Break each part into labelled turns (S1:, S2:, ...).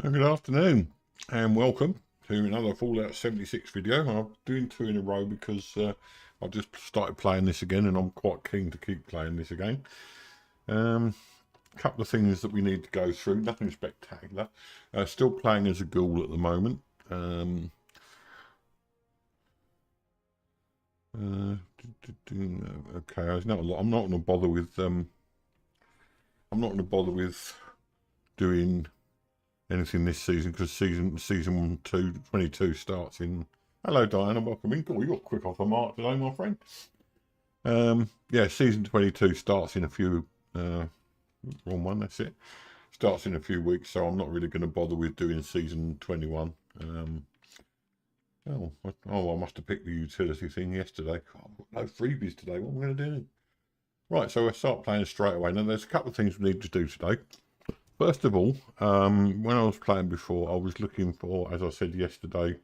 S1: Good afternoon and welcome to another Fallout 76 video. I'm doing two in a row because I just started playing this again and I'm quite keen to keep playing this again. A couple of things that we need to go through, nothing spectacular. Still playing as a ghoul at the moment. Okay, there's not a lot. I'm not going to bother with doing anything this season because season 22 starts in. Hello Diana, welcome in. Cool, you got quick off the mark today, my friend. Yeah, season 22 starts in a few wrong one, that's it. Starts in a few weeks, so I'm not really going to bother with doing season 21. I must have picked the utility thing yesterday. Oh, I've got no freebies today. What am I going to do? Right, so I start playing straight away. Now there's a couple of things we need to do today. First of all, when I was playing before, I was looking for, as I said yesterday,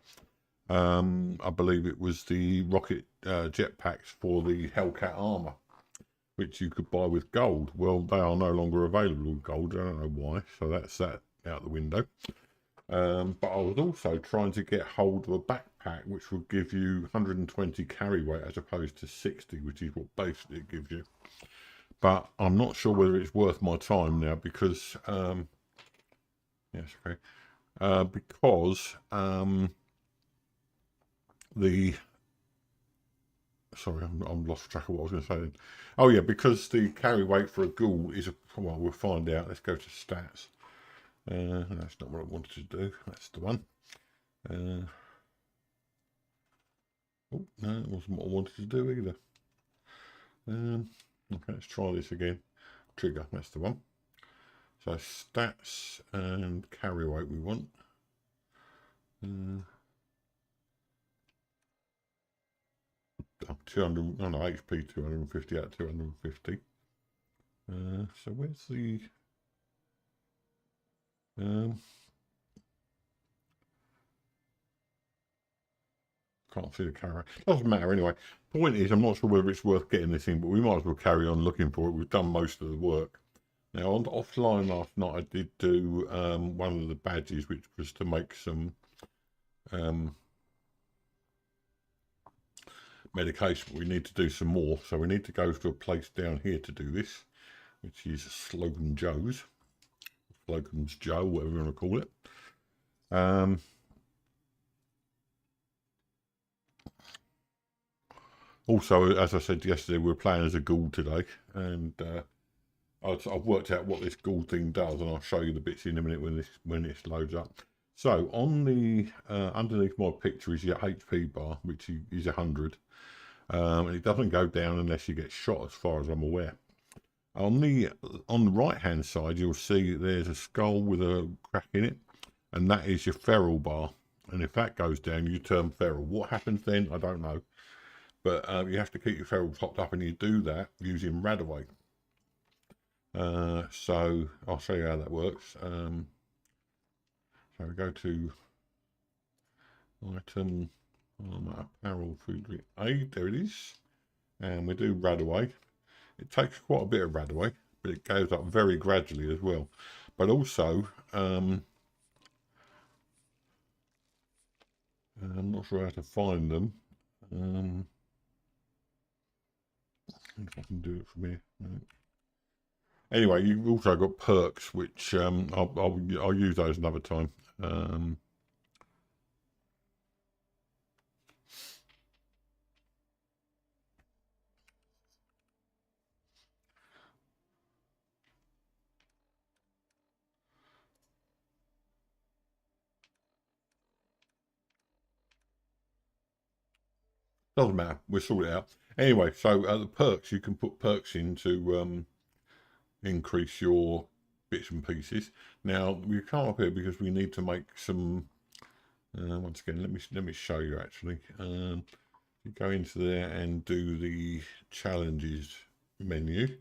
S1: I believe it was the rocket jetpacks for the Hellcat armor, which you could buy with gold. Well, they are no longer available with gold. I don't know why, so that's that out the window. But I was also trying to get hold of a backpack which would give you 120 carry weight as opposed to 60, which is what basically it gives you. But I'm not sure whether it's worth my time now because, yes, okay, because sorry, I'm lost track of what I was going to say then. Oh yeah, because the carry weight for a ghoul is well, we'll find out. Let's go to stats. That's not what I wanted to do. That's the one. Oh no, it wasn't what I wanted to do either. Okay, let's try this again. Trigger, that's the one. So stats and carry weight we want. 200, no, HP 250 out of 250. So where's the can't see the carry. Doesn't matter anyway. Point is, I'm not sure whether it's worth getting this thing, but we might as well carry on looking for it. We've done most of the work. Now, offline last night, I did do one of the badges, which was to make some medication. We need to do some more, so we need to go to a place down here to do this, which is Slocum Joe's. Slocum's Joe, whatever you want to call it. Also, as I said yesterday, we're playing as a ghoul today, and I've worked out what this ghoul thing does, and I'll show you the bits in a minute when this loads up. So on the underneath my picture is your HP bar, which is 100, and it doesn't go down unless you get shot, as far as I'm aware. On the right hand side, you'll see there's a skull with a crack in it, and that is your feral bar. And if that goes down, you turn feral. What happens then, I don't know. But you have to keep your feral topped up, and you do that using Radaway. So I'll show you how that works. So we go to item, apparel, food, aid, there it is. And we do Radaway. It takes quite a bit of Radaway, but it goes up very gradually as well. But also, I'm not sure how to find them. If I can do it from here. No. Anyway, you've also got perks, which I'll use those another time. Doesn't matter. We'll sort it out. Anyway, so the perks, you can put perks in to increase your bits and pieces. Now we come up here because we need to make some. Once again, let me show you actually. You go into there and do the challenges menu,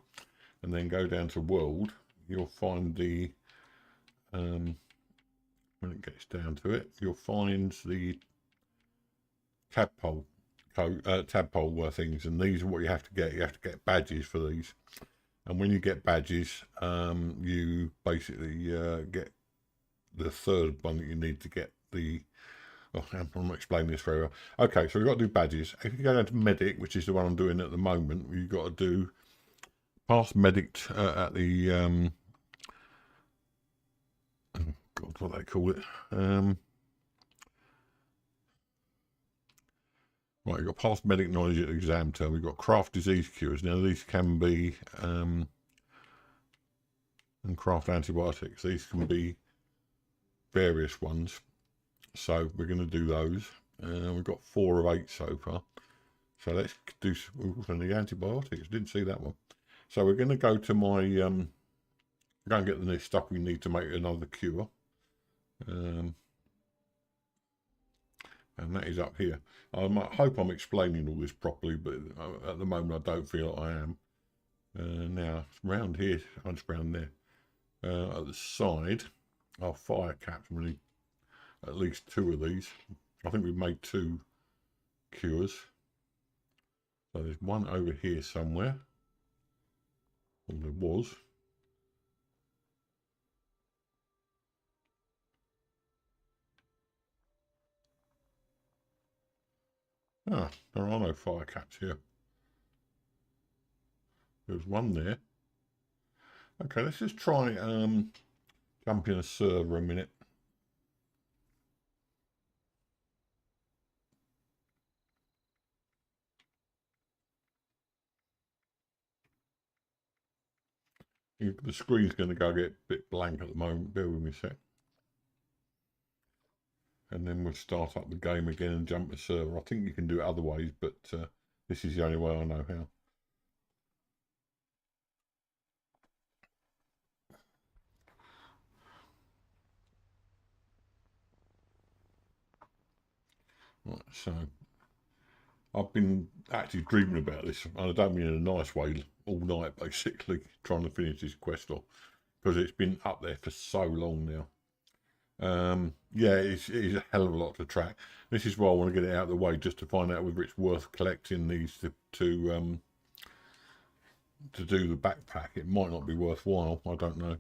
S1: and then go down to world. You'll find the when it gets down to it, you'll find the tadpole things, and these are what you have to get. You have to get badges for these, and when you get badges, you basically get the third one that you need to get the. Oh, I'm not explaining this very well. Okay, so we've got to do badges. If you go down to medic, which is the one I'm doing at the moment, you've got to do pass medic at the oh God, what do they call it? Right, you've got past medic knowledge at the exam term. We've got craft disease cures. Now these can be and craft antibiotics. These can be various ones. So we're going to do those. We've got 4 of 8 so far. So let's do the antibiotics. Didn't see that one. So we're going to go to my go and get the stuff we need to make another cure. And that is up here. I hope I'm explaining all this properly, but at the moment I don't feel I am. Now, round here, just round there. At the side are fire caps, really, at least 2 of these. I think we've made 2 cures. So there's one over here somewhere. Well, there was. Ah, there are no fire caps here. There's one there. Okay, let's just try jump in a server a minute. The screen's going to go get a bit blank at the moment. Bear with me a sec. And then we'll start up the game again and jump the server. I think you can do it other ways, but this is the only way I know how. Right, so I've been actually dreaming about this, and I don't mean in a nice way, all night basically, trying to finish this quest off, because it's been up there for so long now. Yeah, it is a hell of a lot to track. This is why I want to get it out of the way, just to find out whether it's worth collecting these to do the backpack. It might not be worthwhile, I don't know.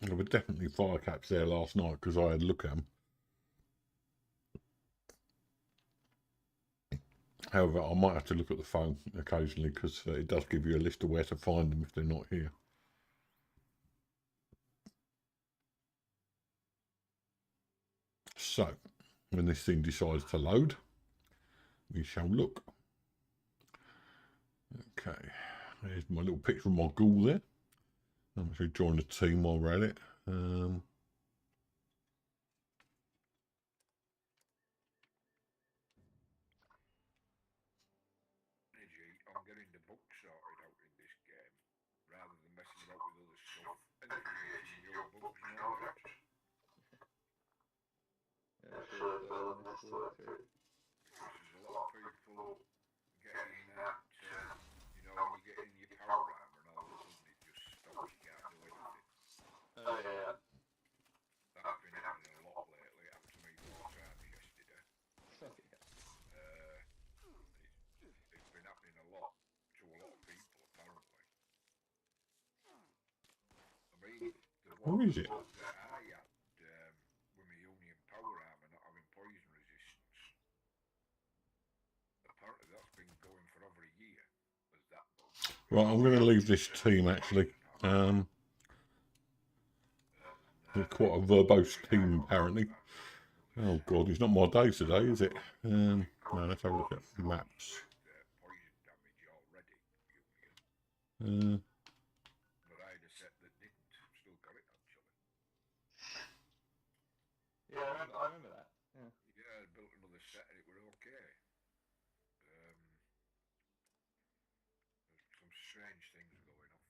S1: There were definitely fire caps there last night because I had a look at them. However, I might have to look at the phone occasionally because it does give you a list of where to find them if they're not here. So, when this thing decides to load, we shall look. Okay, there's my little picture of my ghoul there. I'm actually join the team while we're at it.
S2: On getting the book sorted out in this game, rather than messing about with other stuff and creating your books and all that.
S3: Yeah, sure, this to work through.
S2: Because there's a lot of people getting that, you know, when you get in your power armor and all of a sudden it just stops, you can't do anything.
S3: Oh yeah.
S2: That's been happening a lot lately. It happened to me 4 times yesterday. It's been happening a lot to a lot of people apparently. I mean, the
S1: Who is it?
S2: that I had with my Union power armor not having poison resistance. Apparently that's been going for over a year. Was that bug?
S1: Right, I'm going to leave this team actually. It's quite a verbose team apparently. Oh God, it's not my day today, is it? No, let's have a look at maps.
S2: Poison damage already, Union. But I had a set that didn't. Still got it actually.
S3: Yeah, I remember that. Yeah.
S2: Yeah, I built another set and it were okay. There's some strange things going on.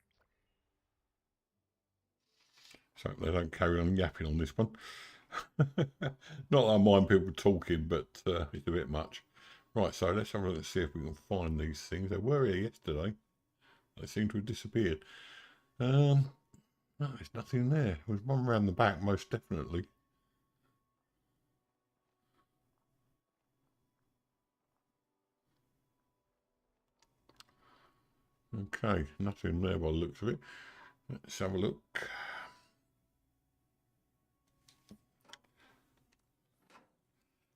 S1: So they don't carry on yapping on this one. Not that I mind people talking, but it's a bit much. Right, so let's have a look and see if we can find these things. They were here yesterday. They seem to have disappeared. No, there's nothing there. There's one round the back, most definitely. Okay, nothing there by the looks of it. Let's have a look.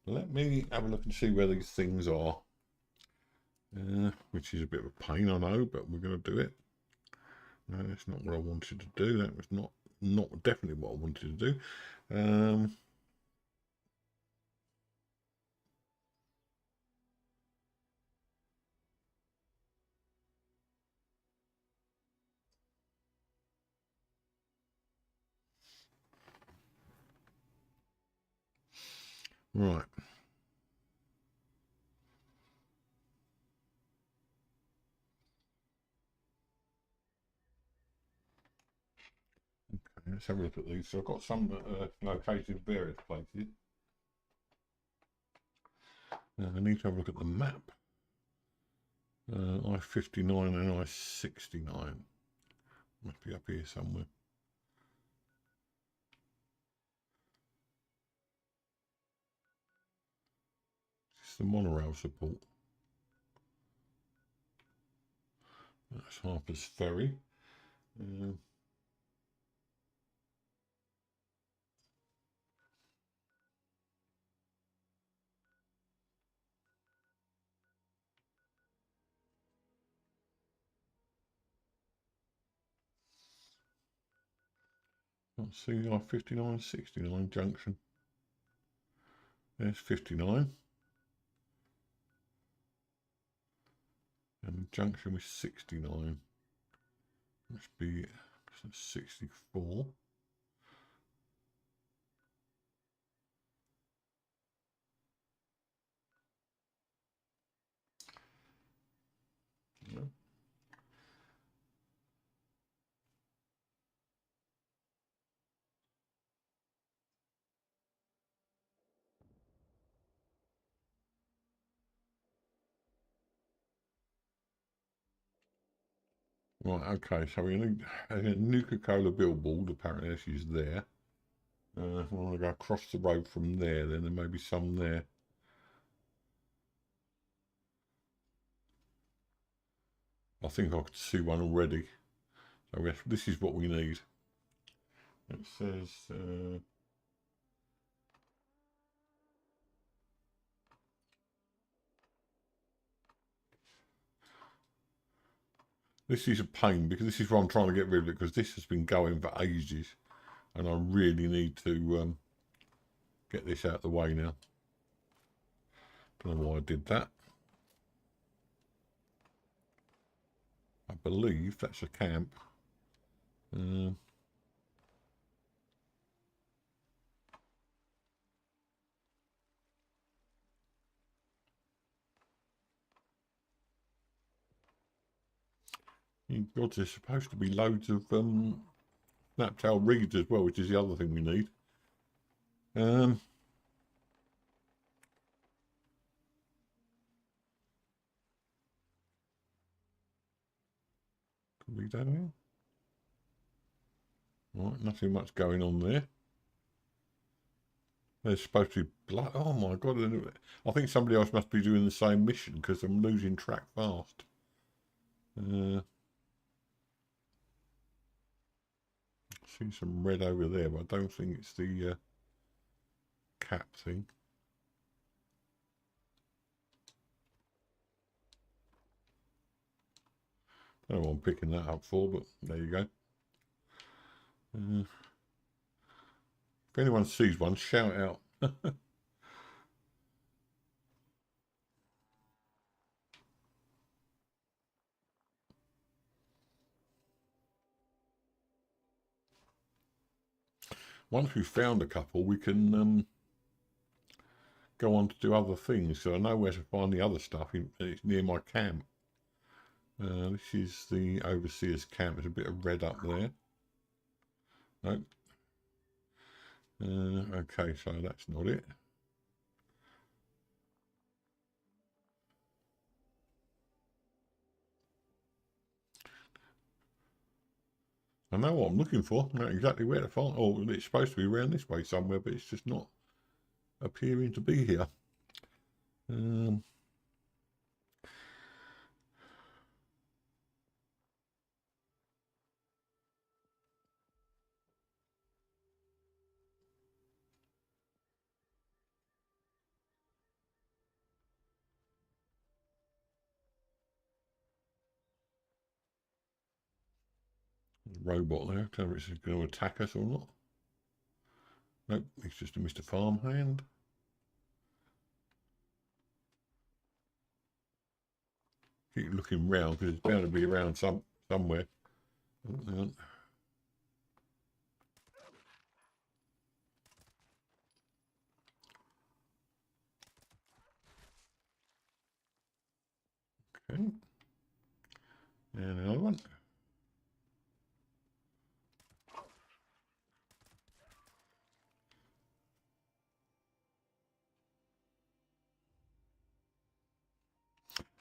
S1: Let me have a look and see where these things are. Which is a bit of a pain, I know, but we're going to do it. No, that's not what I wanted to do. That was not definitely what I wanted to do. Right. Okay, let's have a look at these. So I've got some that are located in various places. I need to have a look at the map. I-59 and I-69. Must be up here somewhere. It's the monorail support. That's Harper's Ferry. Let's see, I-59, 69 junction. There's 59. And the junction with 69. Must be 64. Yep. Right, okay, so we need a Nuka-Cola billboard, apparently this is there. If we want to go across the road from there, then there may be some there. I think I could see one already. So this is what we need. It says... this is a pain, because this is why I'm trying to get rid of it, because this has been going for ages. And I really need to get this out of the way now. Don't know why I did that. I believe that's a camp. God, there's supposed to be loads of snaptail reeds as well, which is the other thing we need. Could be down here. Right, nothing much going on there. There's supposed to be blood. Oh my god! I think somebody else must be doing the same mission because I'm losing track fast. See some red over there, but I don't think it's the cap thing. I don't know what I'm picking that up for, but there you go. If anyone sees one, shout out. Once we've found a couple, we can go on to do other things. So I know where to find the other stuff. It's near my camp. This is the overseer's camp. There's a bit of red up there. Nope. Okay, so that's not it. I know what I'm looking for. I know exactly where to find. Oh, it's supposed to be around this way somewhere, but it's just not appearing to be here. robot there. Tell me if it's going to attack us or not. Nope, it's just a Mr. Farmhand. Keep looking round because it's bound to be around somewhere. Okay. And another one.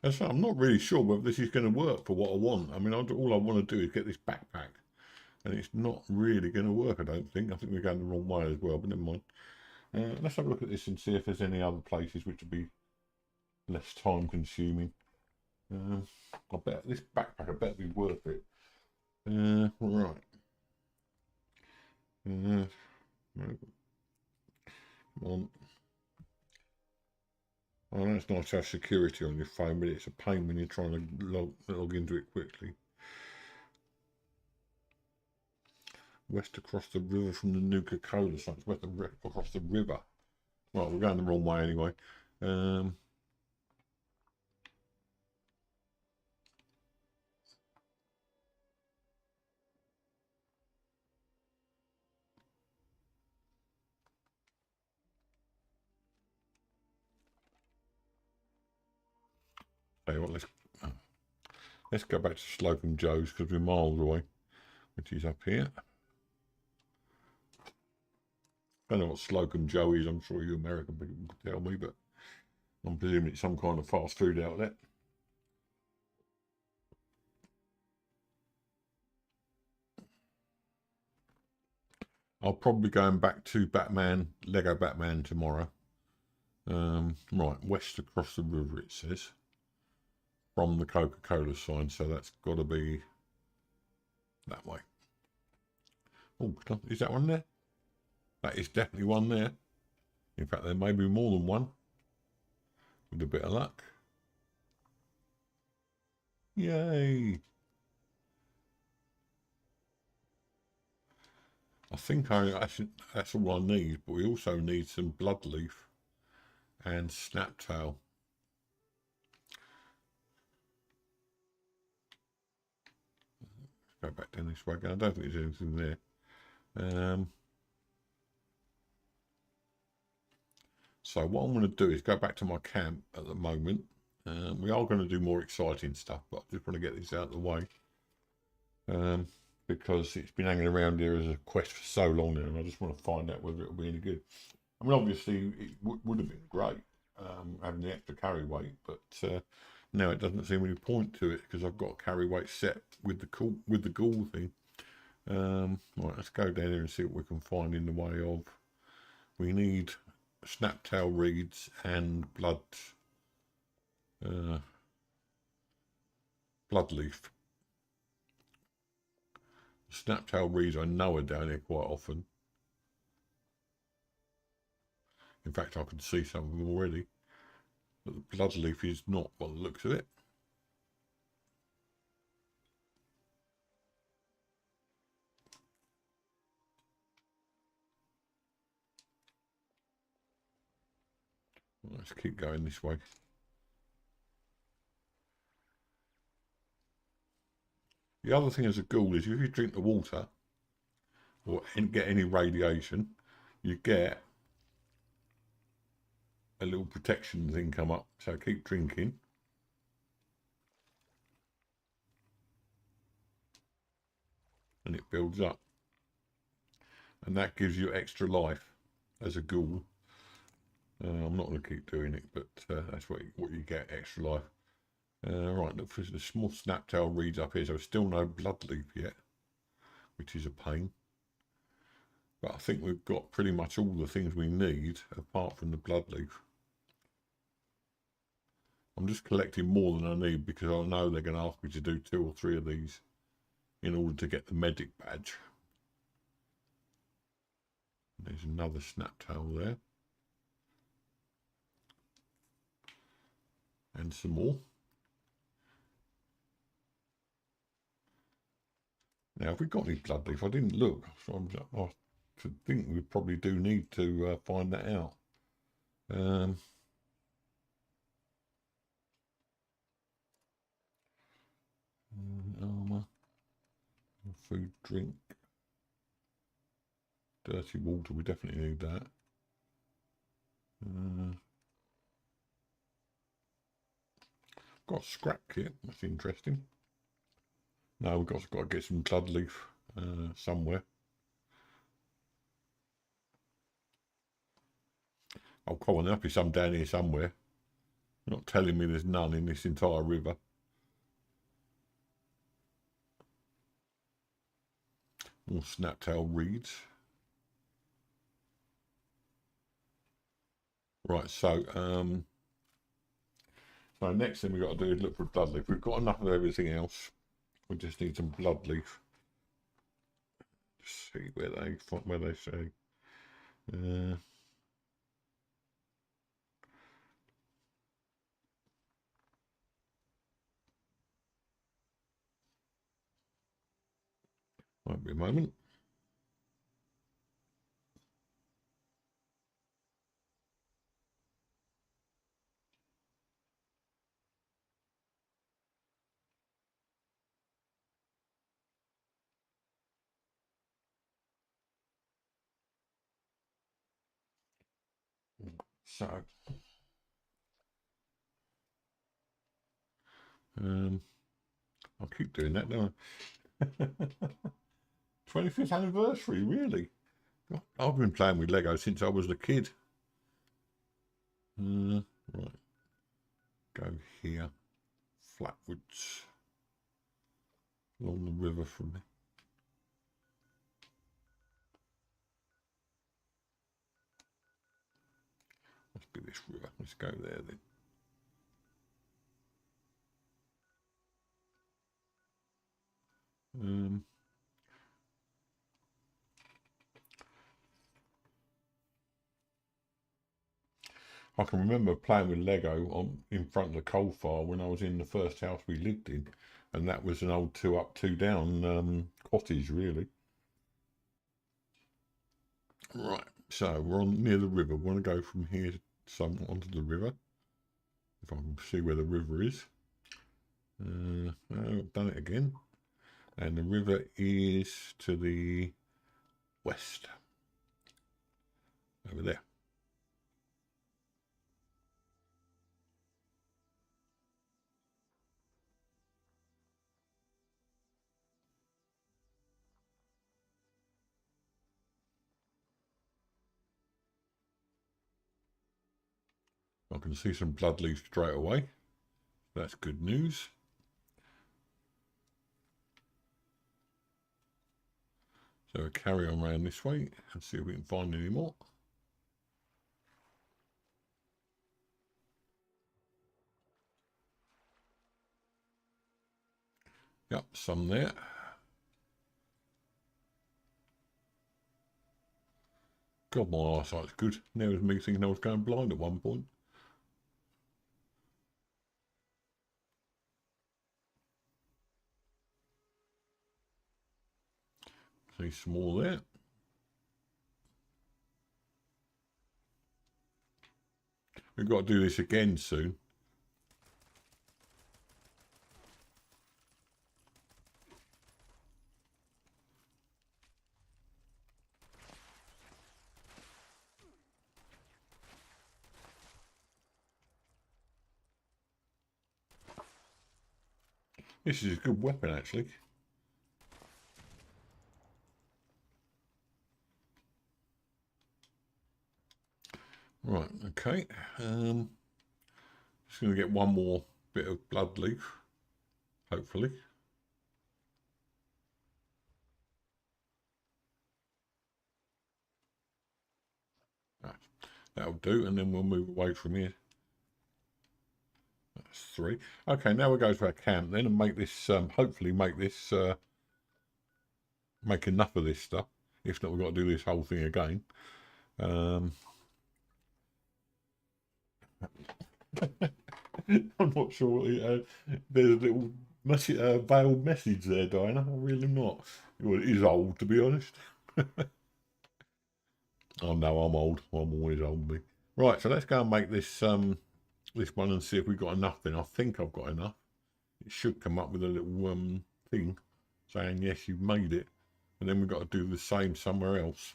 S1: And so I'm not really sure whether this is going to work for what I want. I mean, all I want to do is get this backpack. And it's not really going to work, I don't think. I think we're going the wrong way as well, but never mind. Let's have a look at this and see if there's any other places which would be less time consuming. I bet this backpack, I bet it'd be worth it. Right. Come on. I know it's nice to have security on your phone, but it's a pain when you're trying to log into it quickly. West across the river from the Nuka-Cola site. It's west across the river. Right, we're going the wrong way anyway. Tell you what, let's go back to Slocum Joe's because we're miles away, which is up here. I don't know what Slocum Joe is. I'm sure you American people can tell me, but I'm presuming it's some kind of fast food outlet. I'll probably be going back to Lego Batman tomorrow. Right, west across the river it says. From the Coca-Cola sign, so that's got to be that way. Oh, is that one there? That is definitely one there. In fact, there may be more than one. With a bit of luck. Yay! I think that's all I need, but we also need some Bloodleaf and Snaptail. Go back down this way again. I don't think there's anything there. So what I'm going to do is go back to my camp at the moment. We are going to do more exciting stuff, but I just want to get this out of the way. Because it's been hanging around here as a quest for so long now, and I just want to find out whether it'll be any good. I mean, obviously, it would have been great having the extra carry weight, but now it doesn't seem any point to it because I've got a carry weight set with the Ghoul thing. Right, let's go down here and see what we can find in the way of. We need Snaptail reeds and Bloodleaf. Snaptail reeds I know are down here quite often. In fact, I can see some of them already. But the Bloodleaf is not by the looks of it. Let's keep going this way. The other thing as a Ghoul is if you drink the water or get any radiation, you get a little protection thing come up. So keep drinking. And it builds up. And that gives you extra life as a Ghoul. I'm not going to keep doing it, but that's what you get, extra life. Right, look for the small Snaptail reeds up here. So still no Bloodleaf yet, which is a pain. But I think we've got pretty much all the things we need, apart from the Bloodleaf. I'm just collecting more than I need because I know they're going to ask me to do 2 or 3 of these in order to get the medic badge. There's another Snaptail there. And some more. Now, have we got any blood leaf? I didn't look, so I think we probably do need to find that out. Armor, food, drink, dirty water. We definitely need that. Got a scrap kit. That's interesting. No, we've got to get some blood leaf somewhere. Oh, come on, there'll be some down here somewhere. You're not telling me there's none in this entire river. More snaptail reeds. Right, so next thing we've got to do is look for blood leaf. We've got enough of everything else. We just need some blood leaf. Just see where they say. Might be a moment. So, I'll keep doing that, don't I? 25th anniversary, really? I've been playing with Lego since I was a kid. Right, go here, flatwards, along the river from there. Must be this river. Let's go there then. I can remember playing with Lego in front of the coal fire when I was in the first house we lived in, and that was an old 2 up, 2 down cottage, really. Right, so we're near the river. We want to go from here onto the river. If I can see where the river is. I've done it again. And the river is to the west. Over there. I can see some blood leaf straight away. That's good news. So we'll carry on around this way and see if we can find any more. Yep, some there. God, my eyesight's good. Now it's me thinking I was going blind at one point. See some more there. We've got to do this again soon. This is a good weapon, actually. Right, okay. Just going to get one more bit of blood leaf, hopefully. That'll do, and then we'll move away from here. That's 3. Okay, now we'll go to our camp then and make this, hopefully make this, make enough of this stuff. If not, we've got to do this whole thing again. I'm not sure. There's a little veiled message there, Diana. I really am not. Well, it is old, to be honest. Oh no, I'm old. I'm always old, me. Right, so let's go and make this this one and see if we've got enough. Then I think I've got enough. It should come up with a little thing saying yes, you've made it, and then we've got to do the same somewhere else.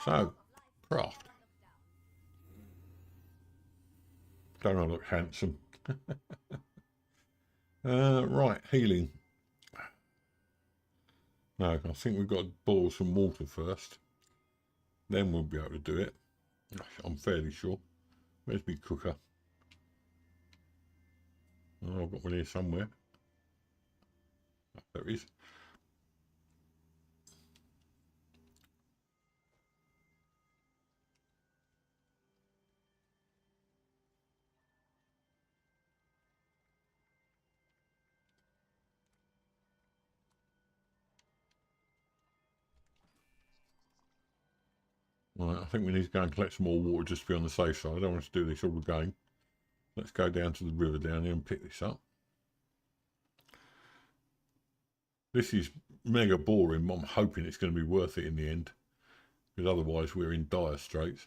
S1: So, craft. Don't I look handsome? Right, healing. No, I think we've got to boil some water first. Then we'll be able to do it. I'm fairly sure. Where's my cooker? Oh, I've got one here somewhere. Oh, there it is. Right, I think we need to go and collect some more water just to be on the safe side. I don't want us to do this all again. Let's go down to the river down here and pick this up. This is mega boring, but I'm hoping it's going to be worth it in the end, because otherwise we're in dire straits.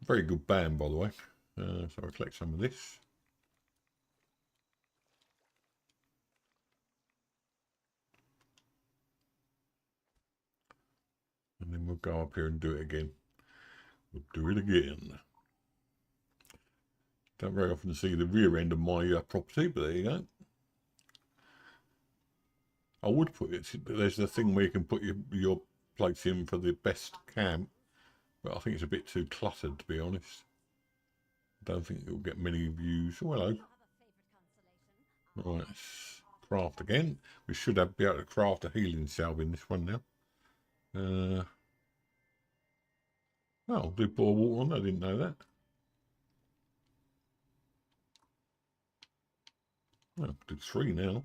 S1: Very good band, by the way. So I'll collect some of this. And then we'll go up here and do it again. We'll do it again. Don't very often see the rear end of my property, but there you go. I would put it, there's the thing where you can put your plates in for the best camp, but I think it's a bit too cluttered, to be honest. I don't think it'll get many views. Oh, hello. Right, craft again. We should be able to craft a healing salve in this one now. Oh, do pour water on? I didn't know that. Oh, did 3 now.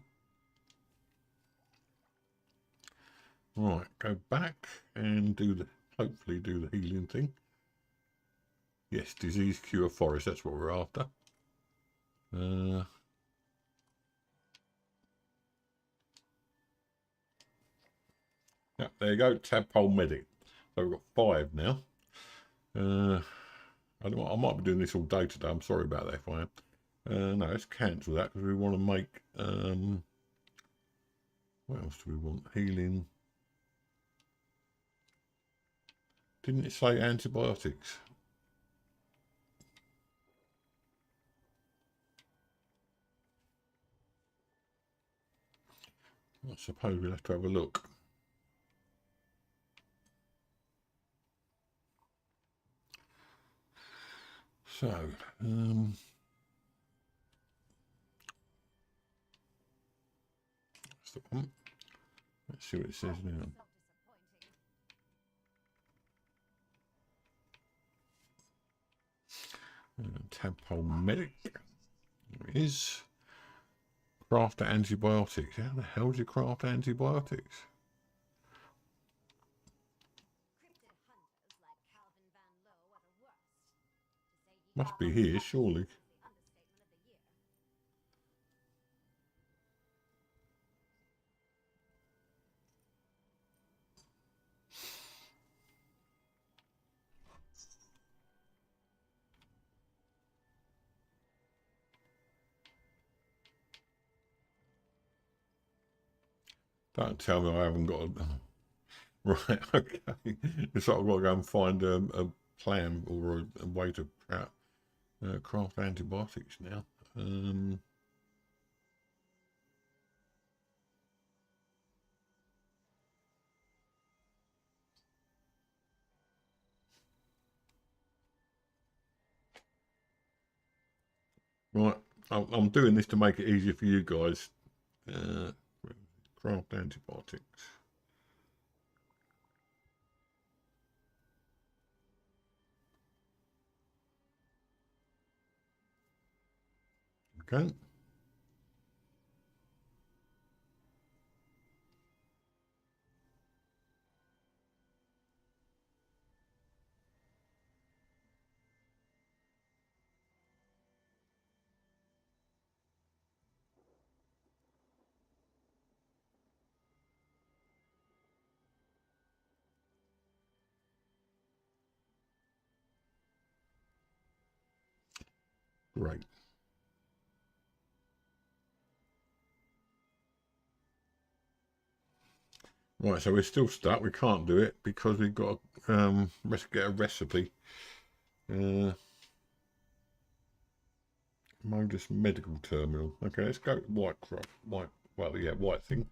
S1: Right, go back and hopefully do the healing thing. Yes, disease cure forest, that's what we're after. Yeah, there you go, tadpole medic. So we've got 5 now. I might be doing this all day today. I'm sorry about that if I am. No, let's cancel that because we want to make. What else do we want? Healing. Didn't it say antibiotics? I suppose we'll have to have a look. So, that's the one. Let's see what it says now. Tadpole medic. There it is. Craft antibiotics. How the hell do you craft antibiotics? Must be here, surely. Don't tell me I haven't got a... Right, okay. It's like I've got to go and find a plan or a way to craft antibiotics now. Right, I'm doing this to make it easier for you guys. Craft antibiotics. Okay. Great. Right, so we're still stuck. We can't do it because we've got to get a recipe. Modus medical terminal. Okay, let's go white thing.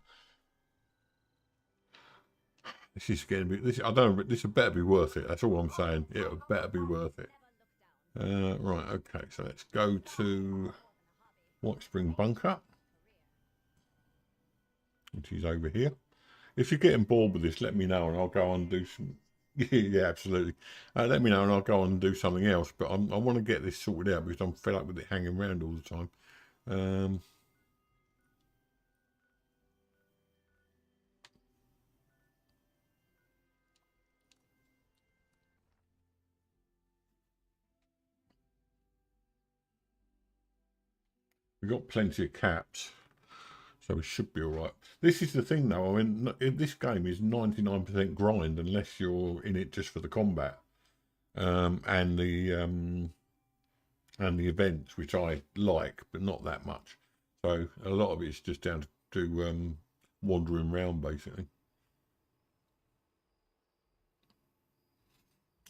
S1: This is getting a bit. This I don't. This better be worth it. That's all I'm saying. It better be worth it. Right. Okay. So let's go to White Spring Bunker, which is over here. If you're getting bored with this, let me know and I'll go on and do some. Yeah, absolutely. Let me know and I'll go on and do something else. But I want to get this sorted out because I'm fed up with it hanging around all the time. We've got plenty of caps, so we should be all right. This is the thing, though. I mean, this game is 99% grind unless you're in it just for the combat and the events, which I like, but not that much. So a lot of it's just down to wandering around, basically.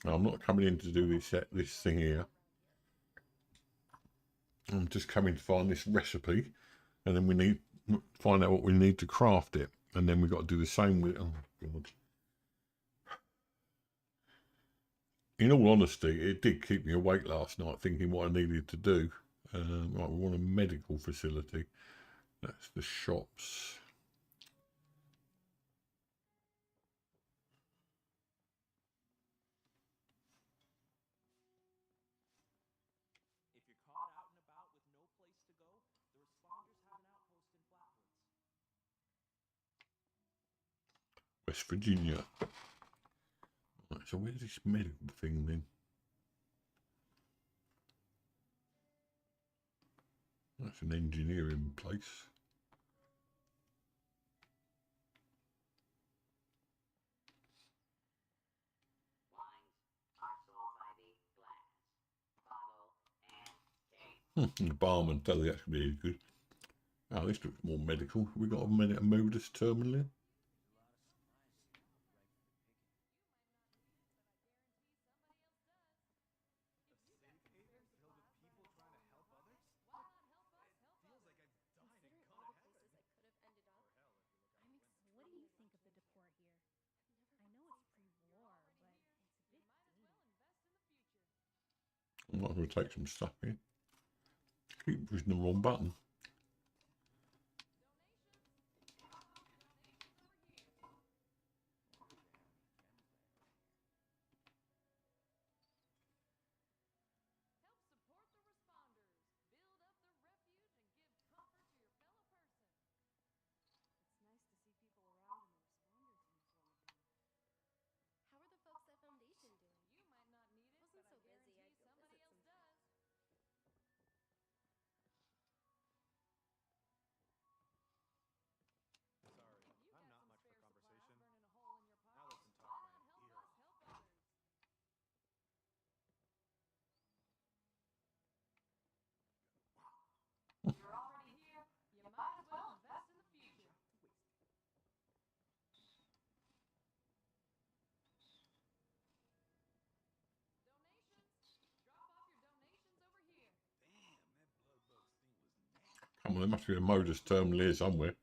S1: I'm not coming in to do this thing here. I'm just coming to find this recipe, and then we need to find out what we need to craft it, and then we've got to do the same with. Oh God! In all honesty, it did keep me awake last night, thinking what I needed to do. Right, we want a medical facility. That's the shops.
S4: If you're caught out and about with no place to go, the responders have an outpost in Flatwoods.
S1: West Virginia. Right, so where's this medical thing then? That's an engineering place. The barman, tell you that's going to be good. Oh, this looks more medical. We got a modus terminal here. I might as well take some stuff here. Keep pushing the wrong button. Come on, there must be a modus terminal here somewhere.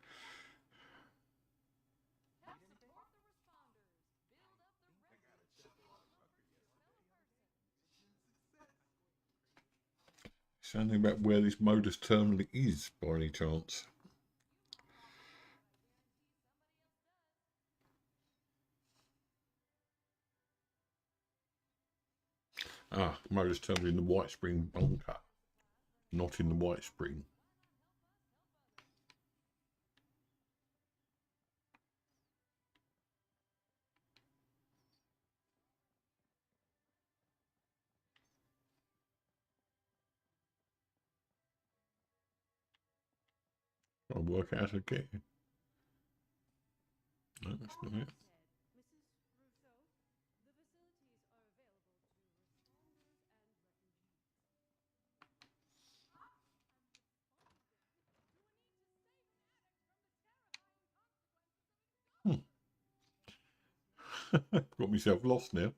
S1: Something about where this modus terminal is, by any chance? Ah, modus terminal in the White Spring bunker, not in the White Spring. I'll work out how to get here. No, that's not it. Got myself lost now.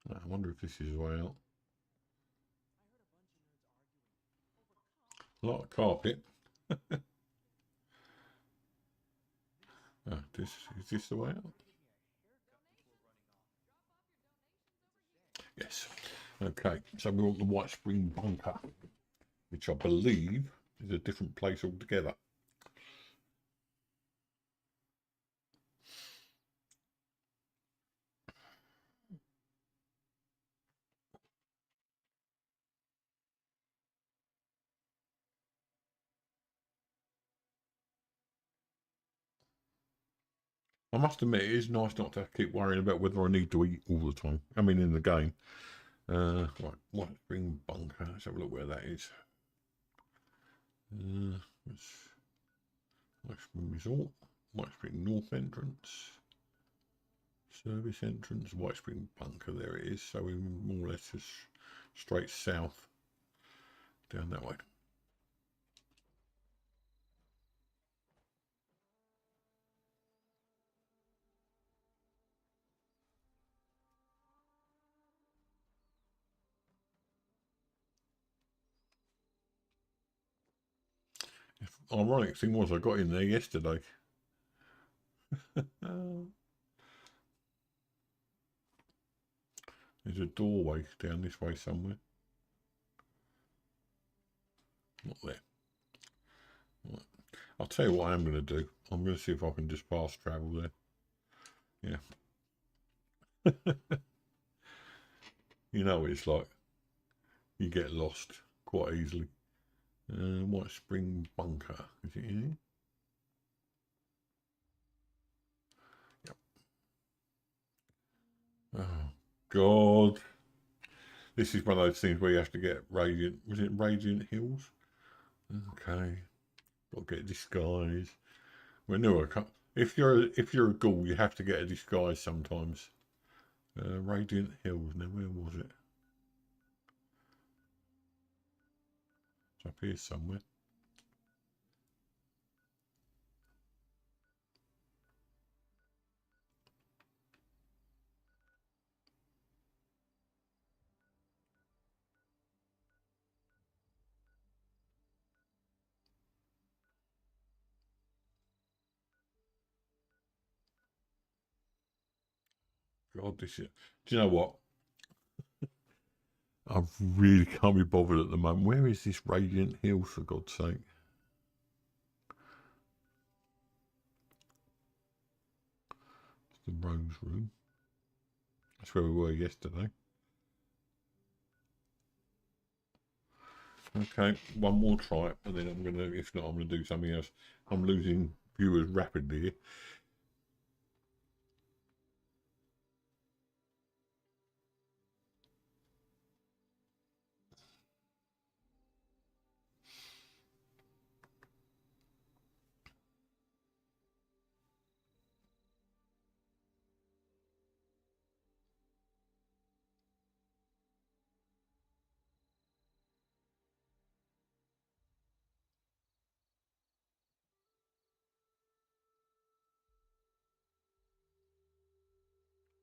S1: I wonder if this is the way out. A lot of carpet. Is this the way out? Yes. Okay, so we want the White Spring bunker, which I believe is a different place altogether. I must admit, it is nice not to keep worrying about whether I need to eat all the time. I mean, in the game. Right, White Spring bunker. Let's have a look where that is. White Spring Resort, White Spring North entrance, service entrance, White Spring bunker. There it is. So we're more or less just straight south down that way. Ironic thing was I got in there yesterday. There's a doorway down this way somewhere. Not there. Right. I'll tell you what I'm going to do. I'm going to see if I can just fast travel there. Yeah. You know what it's like. You get lost quite easily. White Spring bunker. Is it here? Yep. Oh, God. This is one of those things where you have to get Radiant. Was it Radiant Hills? Okay. Got to get a disguise. Well, no, if you're a ghoul, you have to get a disguise sometimes. Radiant Hills. Now, where was it? It's up here somewhere. God, this is. Do you know what? I really can't be bothered at the moment. Where is this Radiant Hill, for God's sake? It's the Rose Room. That's where we were yesterday. Okay, one more try, and then I'm gonna. If not, I'm gonna do something else. I'm losing viewers rapidly here.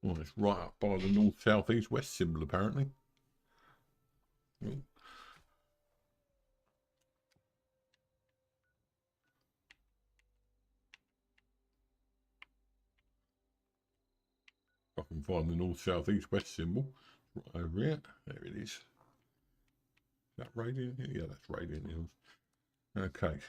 S1: Well, it's right up by the north, south, east, west symbol, apparently. If I can find the north, south, east, west symbol. Right over here. There it is. Is that Radiant? Yeah, that's Radiant Hills. Okay.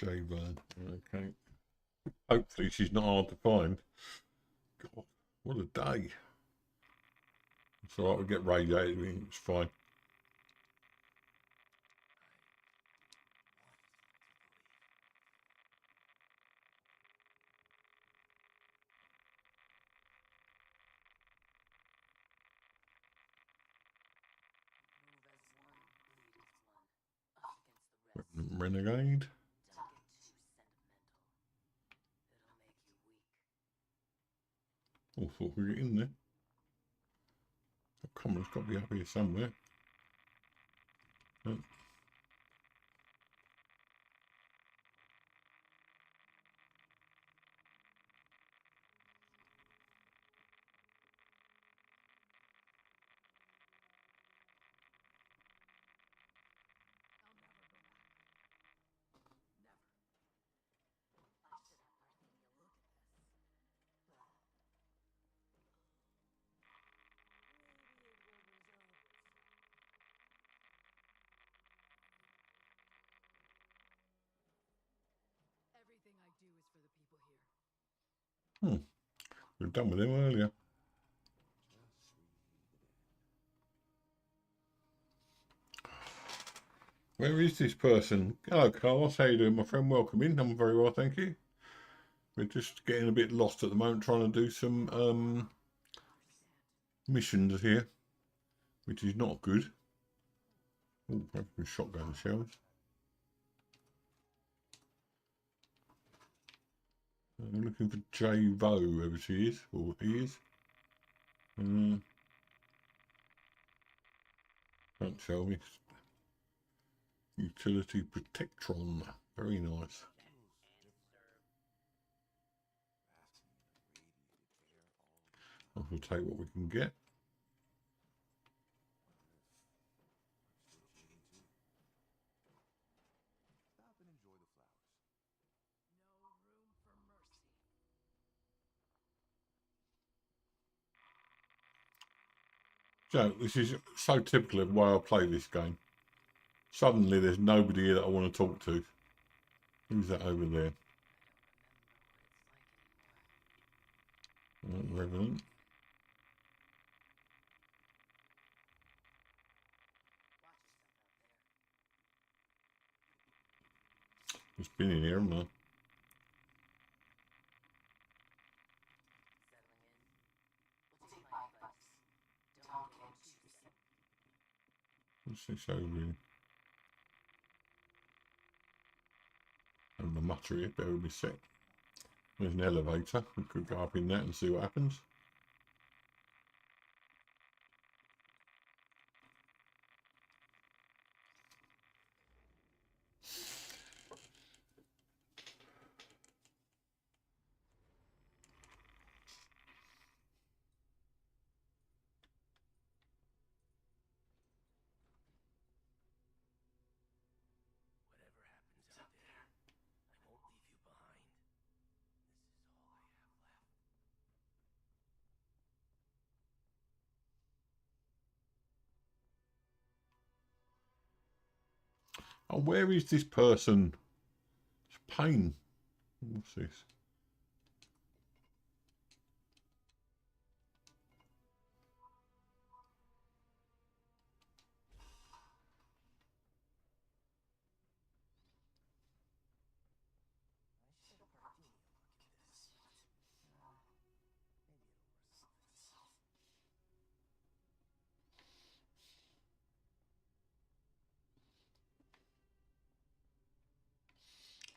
S1: J-Burn. Okay. Hopefully she's not hard to find. God, what a day. It's alright, we get radiated, it's fine. Renegade. Oh, thought we were in there. Oh, come on, it's got to be up here somewhere. Oh.
S5: Everything I do is for the people here.
S1: We were done with him earlier. Where is this person? Hello, Carlos. How you doing, my friend? Welcome in. I'm very well, thank you. We're just getting a bit lost at the moment, trying to do some missions here, which is not good. Oh, shotgun shells. I'm looking for J-Vo, whoever she is, or he is. Don't tell me. Utility Protectron. Very nice. We'll take what we can get. So this is so typical of why I play this game. Suddenly there's nobody here that I want to talk to. Who's that over there? Revenant. Just been in here, haven't I? What's this over here? And the mutter here, bear with me a sec. There's an elevator. We could go up in that and see what happens. Oh, where is this person? It's pain. What's this?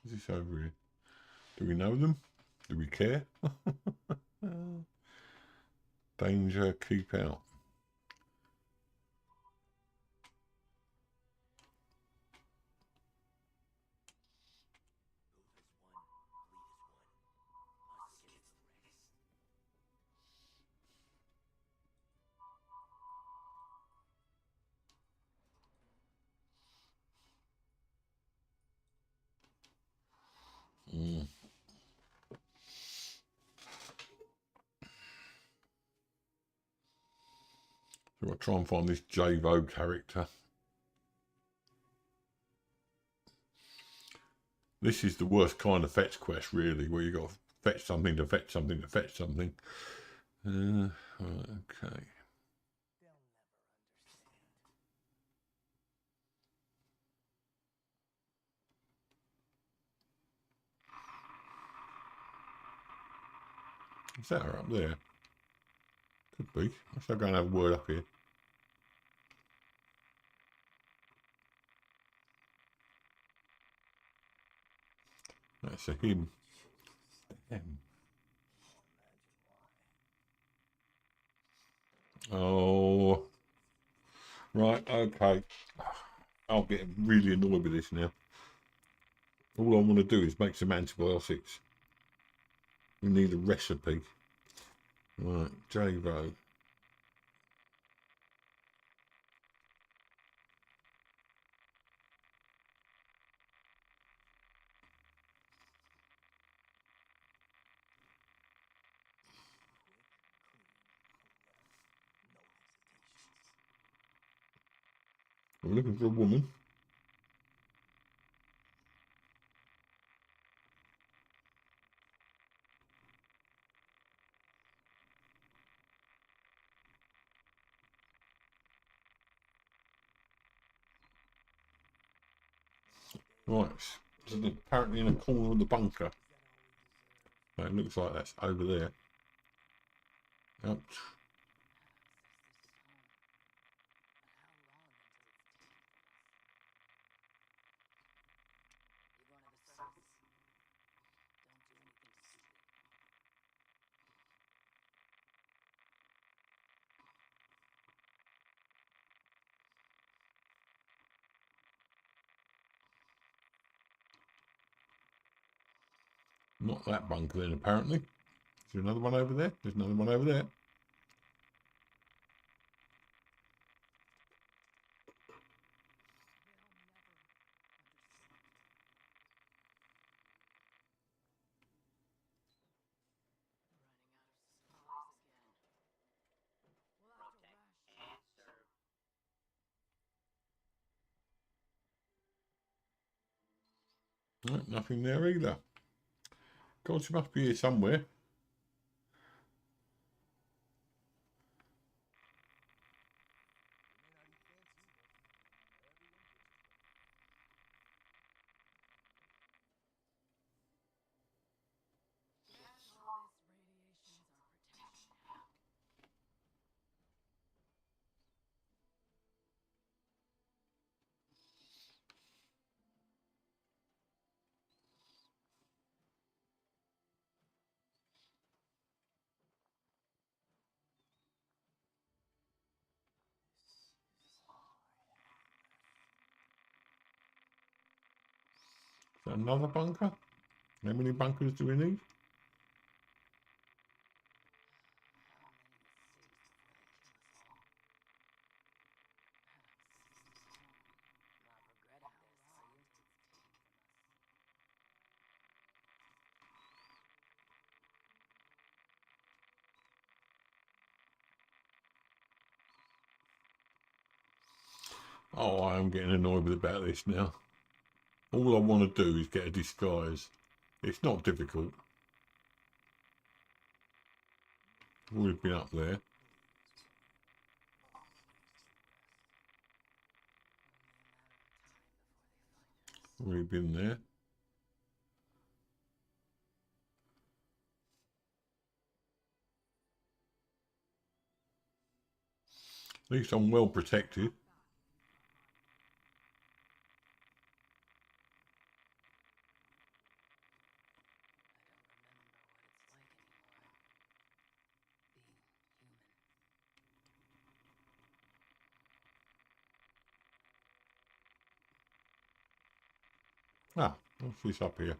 S1: What's this over here? Do we know them? Do we care? Danger, keep out. So I'll try and find this J-Vo character. This is the worst kind of fetch quest, really, where you got to fetch something to fetch something to fetch something. Okay. Is that her up there? Could be. Let's go and have a word up here. That's a him. Damn. Oh. Right, okay. I'll get really annoyed with this now. All I want to do is make some antibiotics. We need a recipe. Right, J-Ro. I'm looking for a woman. Right, it's apparently in a corner of the bunker. It looks like that's over there. Ouch. Not that bunker then, apparently. Is there another one over there? There's another one over there. Right, nothing there either. God, she must be here somewhere. Is that another bunker? How many bunkers do we need? Oh, I am getting annoyed about this now. All I want to do is get a disguise. It's not difficult. We've been up there. We've been there. At least I'm well protected. Ah, what's this up here?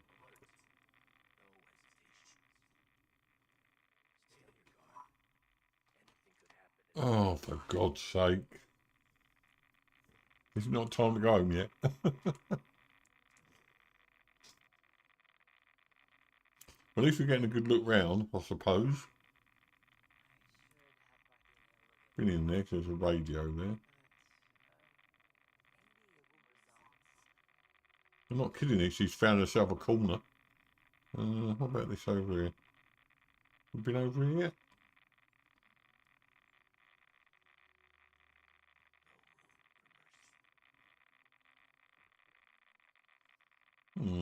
S1: Oh, for God's sake. It's not time to go home yet. At least we're getting a good look round, I suppose. Been in there because there's a radio there. I'm not kidding you, she's found herself a corner. What about this over here? We've been over here yet? Hmm.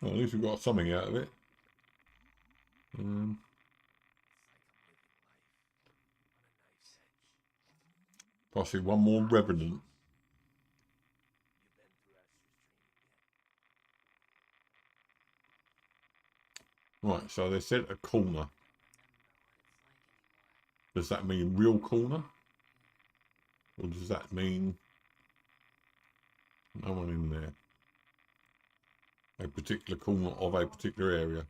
S1: Well, at least we got something out of it. Possibly one more revenant. Right, so they said a corner. Does that mean real corner? Or does that mean no one in there? A particular corner of a particular area.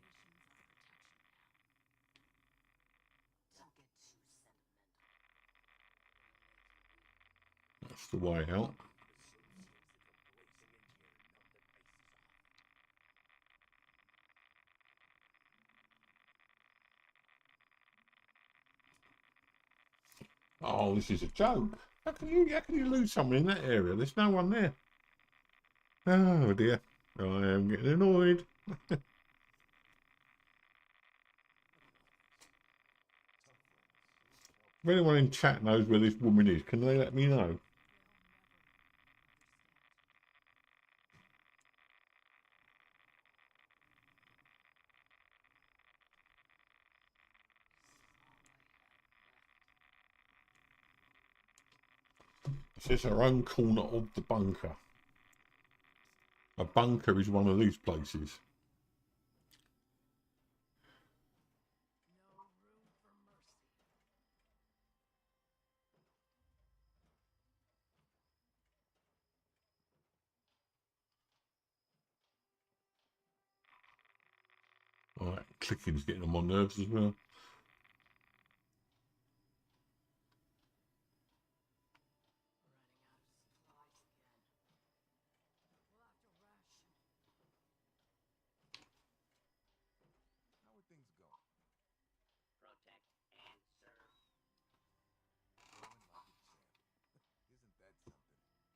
S1: That's the way out. Oh, this is a joke. How can you lose someone in that area? There's no one there. Oh dear. I am getting annoyed. If anyone in chat knows where this woman is, can they let me know? It says her own corner of the bunker. A bunker is one of these places. Alright, clicking's getting on my nerves as well.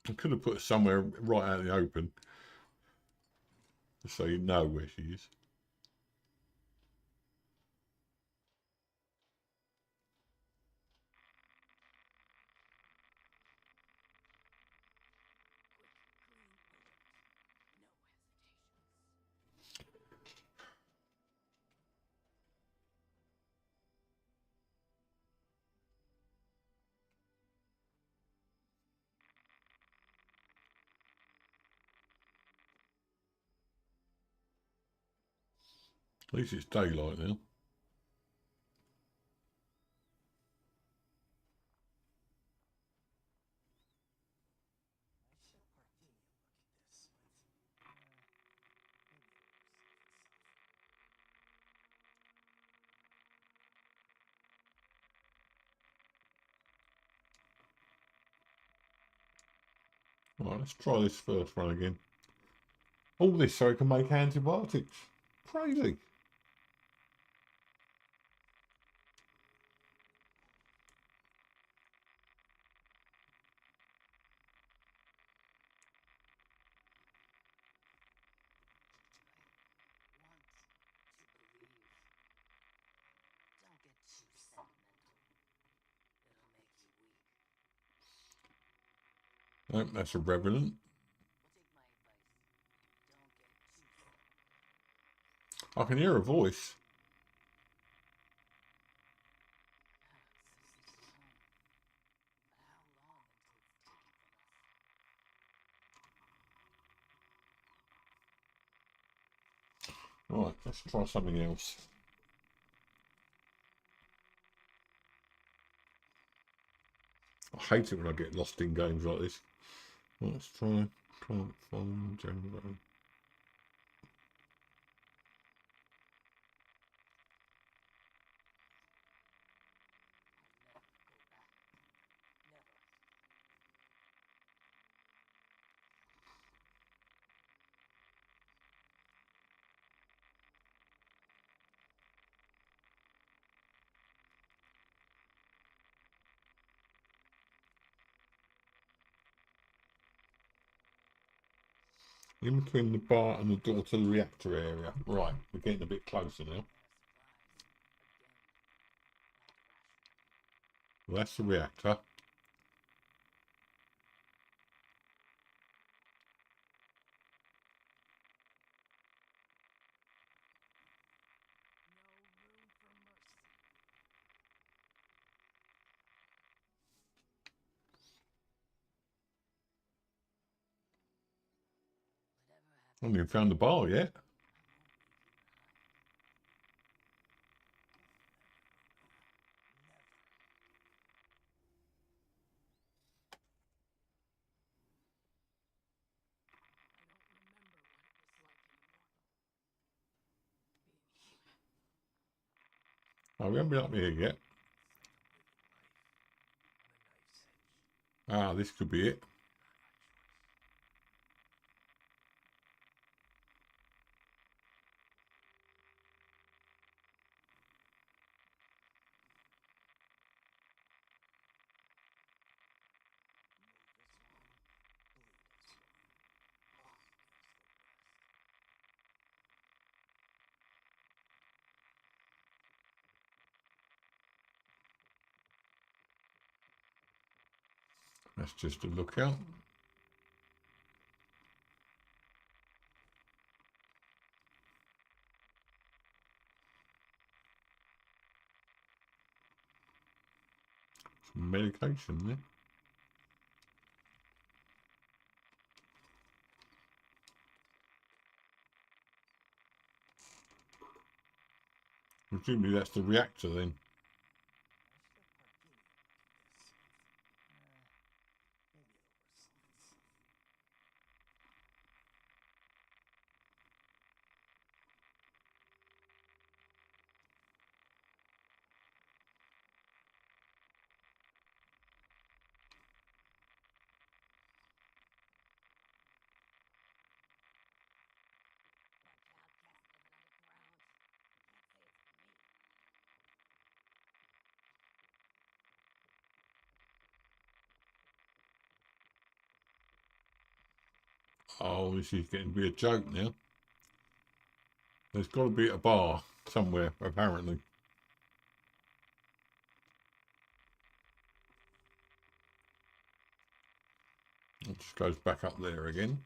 S1: I could have put her somewhere right out in the open, so you know where she is. At least it's daylight now. Right, let's try this first run again. All this so it can make antibiotics. Crazy. Nope, that's a revenant. I can hear a voice. Right, let's try something else. I hate it when I get lost in games like this. Let's try plant farm general. In between the bar and the door to the reactor area. Right, we're getting a bit closer now. Well, that's the reactor. I haven't even found the bar yet. Oh, we haven't been up here yet. Ah, this could be it. That's just a lookout. Some medication there. Presumably that's the reactor then. Oh, this is getting to be a joke now. There's got to be a bar somewhere, apparently. It just goes back up there again.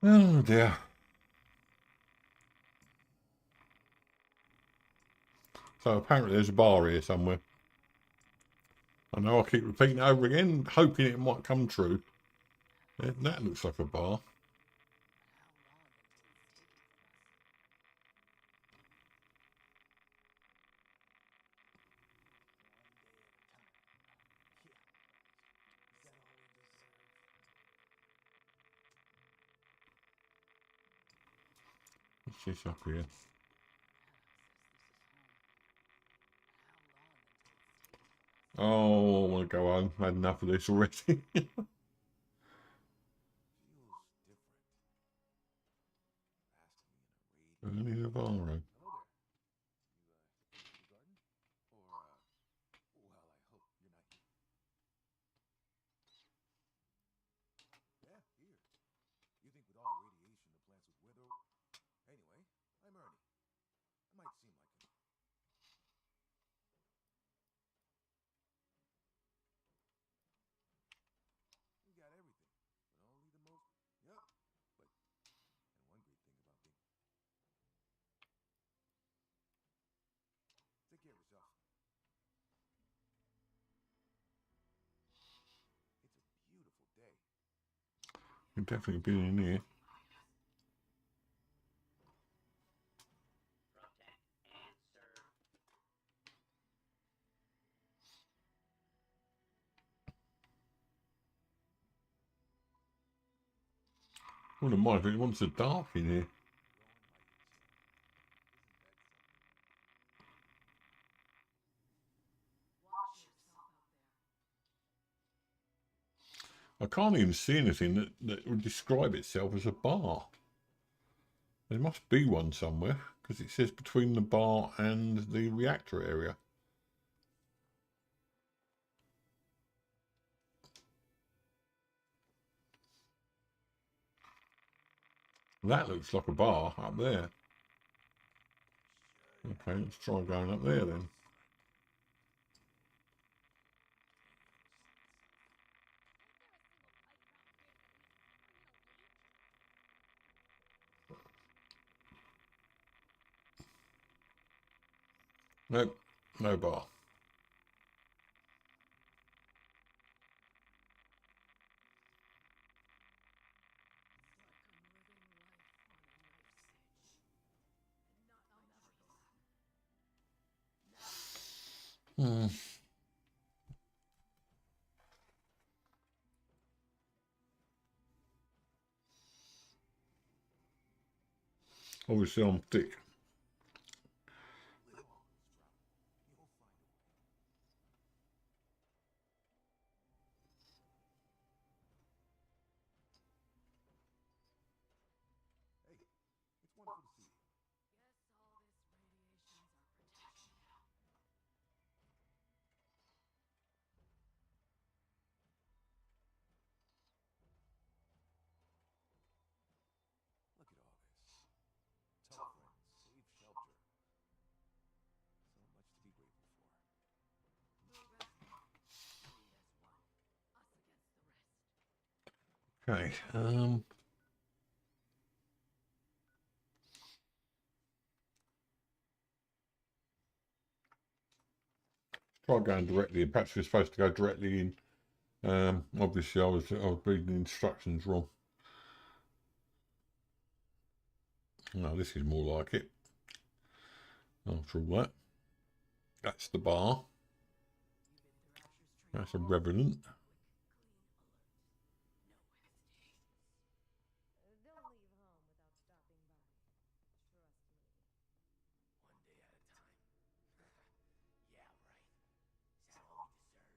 S1: Oh dear. So apparently there's a bar here somewhere. I know I keep repeating it over again, hoping it might come true. Yeah, that looks like a bar. What's this up here? Oh, I want to go home. I've had enough of this already.
S2: Feels different. Asking me in a
S1: Only
S2: radio.
S1: Navarro.
S2: Hello there. You garden? Or, well, I hope you're not here. Yeah, here. You think with all the radiation the plants would wither? Anyway, I'm Ernie. I might seem like him. You got everything, but only the most. Yep. But, and one great thing about being. Take care of yourself. It's a beautiful day.
S1: You've definitely been in here.
S6: Protect and serve
S1: Wouldn't mind if it wasn't so dark in here.
S5: Watch yourself out there.
S1: I can't even see anything that would describe itself as a bar. There must be one somewhere, because it says between the bar and the reactor area. That looks like a bar up there. Okay, let's try going up there then. Nope, no bar.
S5: It's like I'm living life on a knife edge.
S1: Hmm. Obviously I'm thick.
S5: Guess all this radiation's our protection now.
S6: Look at all this. Tell friends, save shelter. So much to be grateful for.
S5: Prove as one, lead as one, us against the rest.
S1: Okay, try going directly in. Perhaps we're supposed to go directly in. Obviously I was reading the instructions wrong. No, this is more like it. After all that. That's the bar. That's a revenant.
S5: Don't leave home without stopping by. Trust me.
S6: One day at a time. Yeah,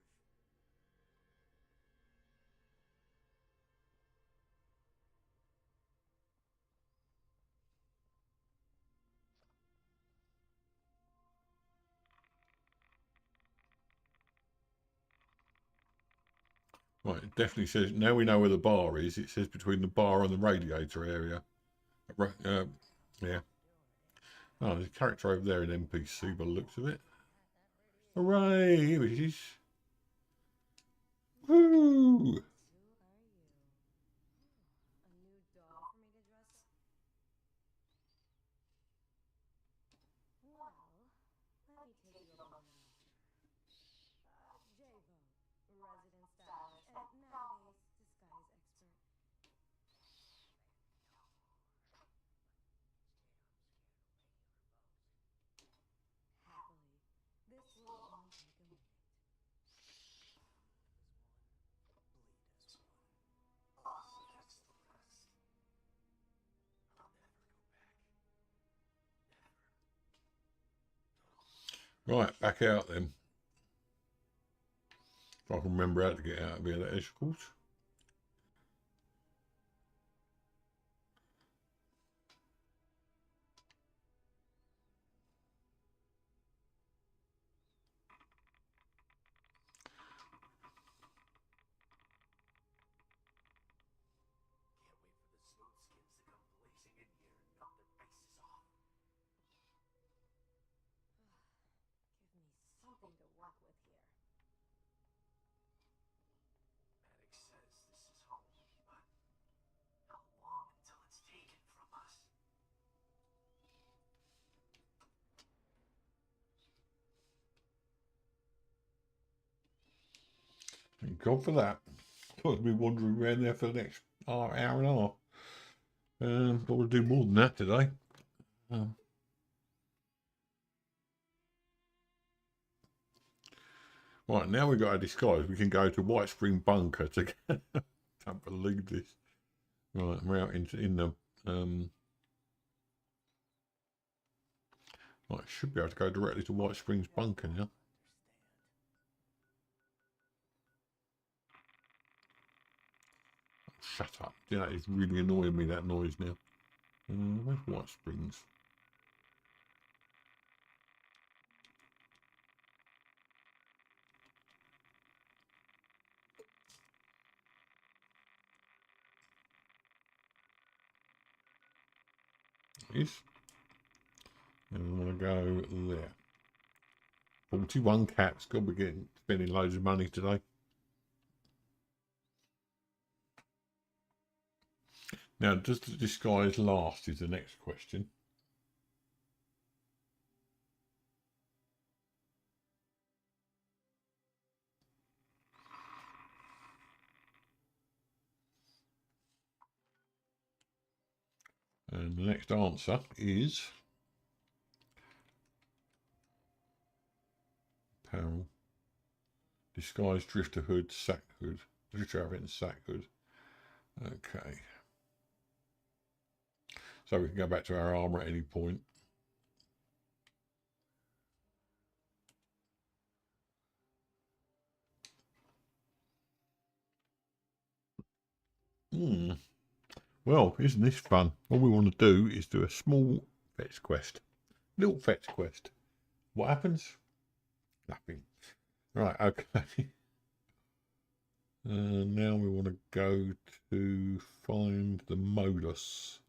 S6: right. Is that all we deserve?
S1: Right, it definitely says, now we know where the bar is, it says between the bar and the radiator area. Yeah. Oh, there's a character over there in NPC by the looks of it. Hooray! Here it is. Woo!
S5: Who are you? A new doll for me to dress up? Well, let me take you over my J-Vote, resident stylist, and nowadays disguise expert. Happily, this will only take a minute.
S1: Right, back out then. If I can remember how to get out of here, that is, of course.
S5: Give me something to work with here.
S6: Maddox says this is home, but how long until it's taken from us?
S1: Thank God for that. I'll be wandering around there for the next hour and a half. But we'll do more than that today. Right, now we've got our disguise. We can go to White Spring Bunker to get... Can't believe this. Right, we're out in the right, should be able to go directly to White Springs bunker now. Shut up. Yeah, that is really annoying me, that noise now. Where's White Springs? Is. And we want to go there. 41 cats. God, we're spending loads of money today. Now, does the disguise last is the next question. And the next answer is apparel. Disguise, drifter hood, sack hood. Drifter outfit and sack hood. Okay. So we can go back to our armour at any point. Well, isn't this fun? All we want to do is do a small fetch quest. Little fetch quest. What happens? Nothing. Right, okay. Now we want to go to find the modus.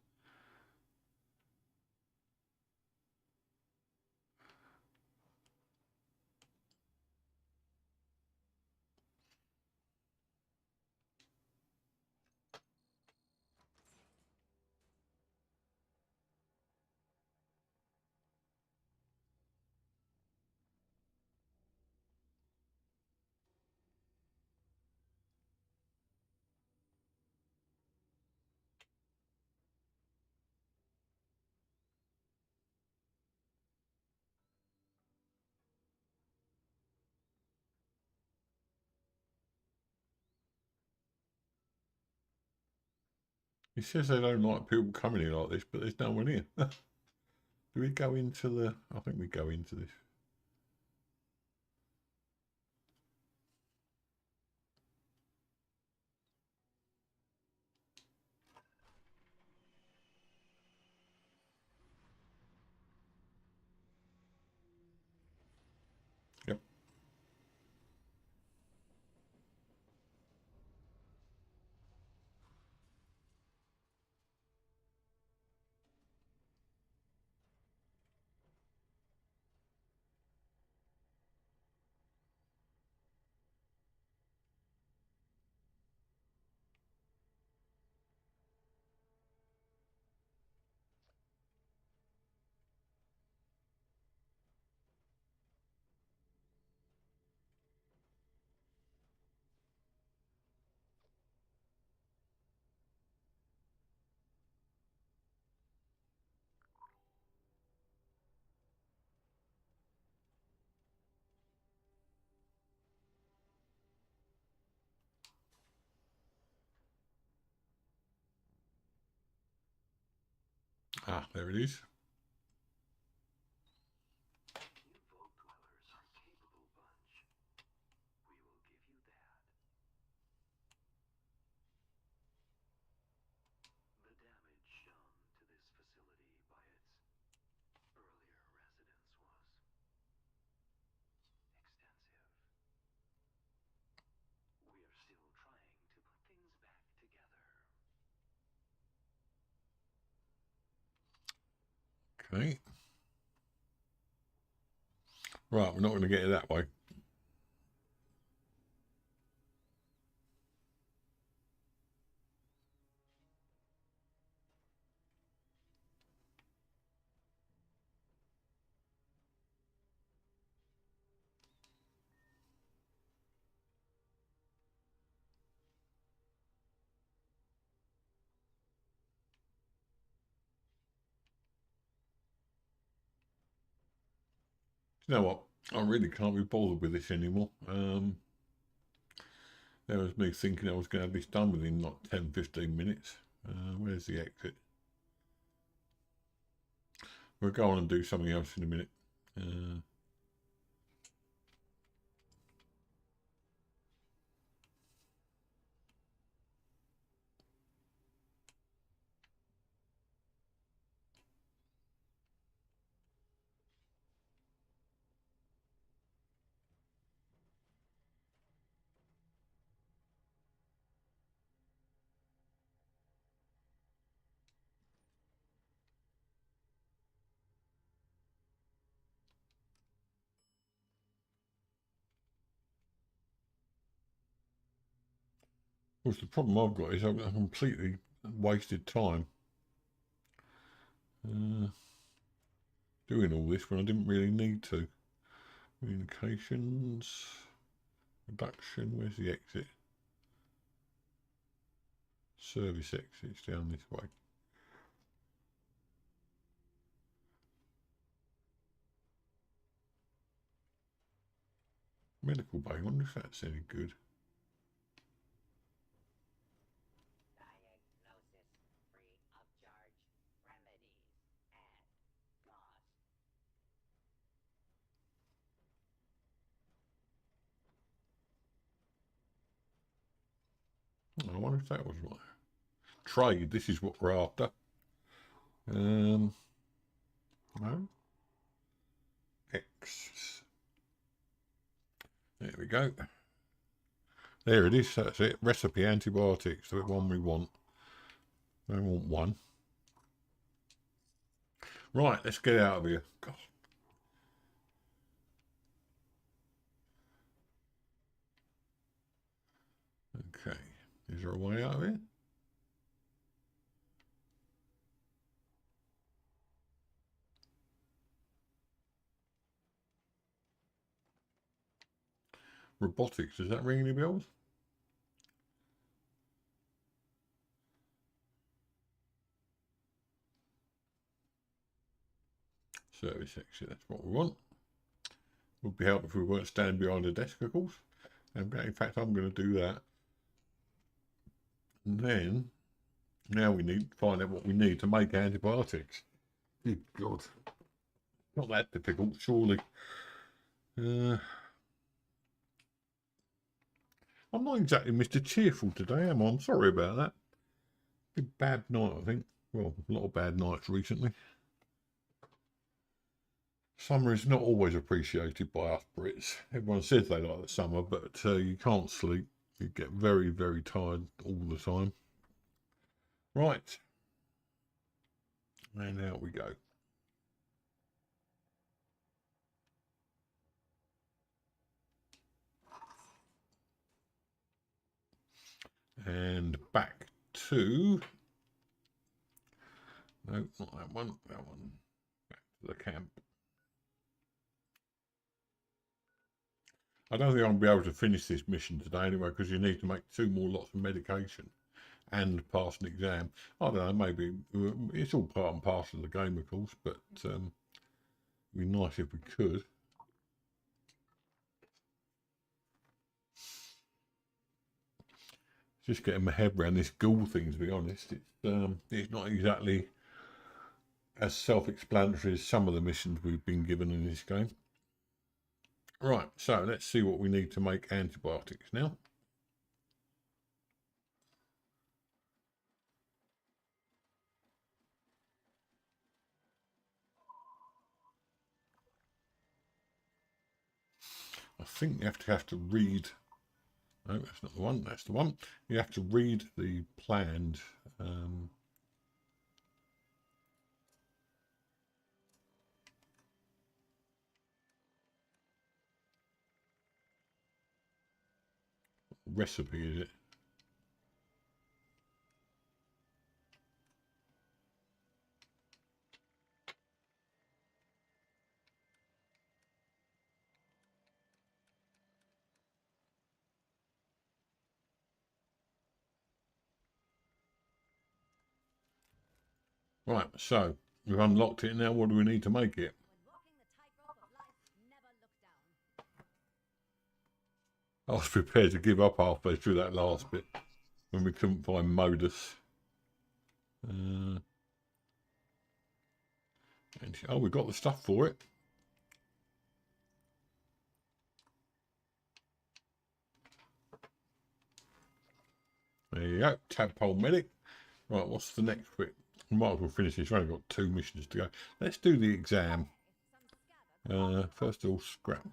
S1: He says they don't like people coming here like this, but there's no one here. Do we go into the... I think we go into this. Yep. Ah, there it is.
S6: You Vault Dwellers are a capable bunch. We will give you that. The damage done to this facility by its earlier residents was extensive. We are still trying to put things back together.
S1: Okay. Right, we're not going to get it that way. You know what? I really can't be bothered with this anymore. There was me thinking I was going to have this done within like 10, 15 minutes. Where's the exit? We'll go on and do something else in a minute. Of course, the problem I've got is I've completely wasted time doing all this when I didn't really need to. Communications, production, where's the exit? Service exits down this way. Medical bay, I wonder if that's any good. I wonder if that was right. Trade, this is what we're after. No. X. There we go. There it is, that's it. Recipe antibiotics, the one we want. I want one. Right, let's get out of here. God. Okay, is there a way out of here? Robotics, does that ring any bells? Service exit, that's what we want. Would be helpful if we weren't standing behind a desk, of course. In fact, I'm going to do that. And then, now we need to find out what we need to make antibiotics. Good God. Not that difficult, surely. I'm not exactly Mr. Cheerful today, am I? I'm sorry about that. A bad night, I think. Well, a lot of bad nights recently. Summer is not always appreciated by us Brits. Everyone says they like the summer, but you can't sleep. You get very, very tired all the time. Right. And out we go. And back to... No, not that one. That one. Back to the camp. I don't think I'll be able to finish this mission today anyway, because you need to make 2 more lots of medication and pass an exam. I don't know, maybe it's all part and parcel of the game, of course, but it'd be nice if we could. Just getting my head around this ghoul thing, to be honest. It's not exactly as self-explanatory as some of the missions we've been given in this game. Right, so let's see what we need to make antibiotics now. I think you have to read. No, that's not the one. That's the one. You have to read the planned recipe, is it? Right, so we've unlocked it now. What do we need to make it?
S5: When walking the tightrope of life, never look down.
S1: I was prepared to give up halfway through that last bit when we couldn't find Modus. And oh, we got the stuff for it. There you go, tadpole medic. Right, what's the next bit? Might as well finish this. We've only got 2 missions to go. Let's do the exam. First of all, scrap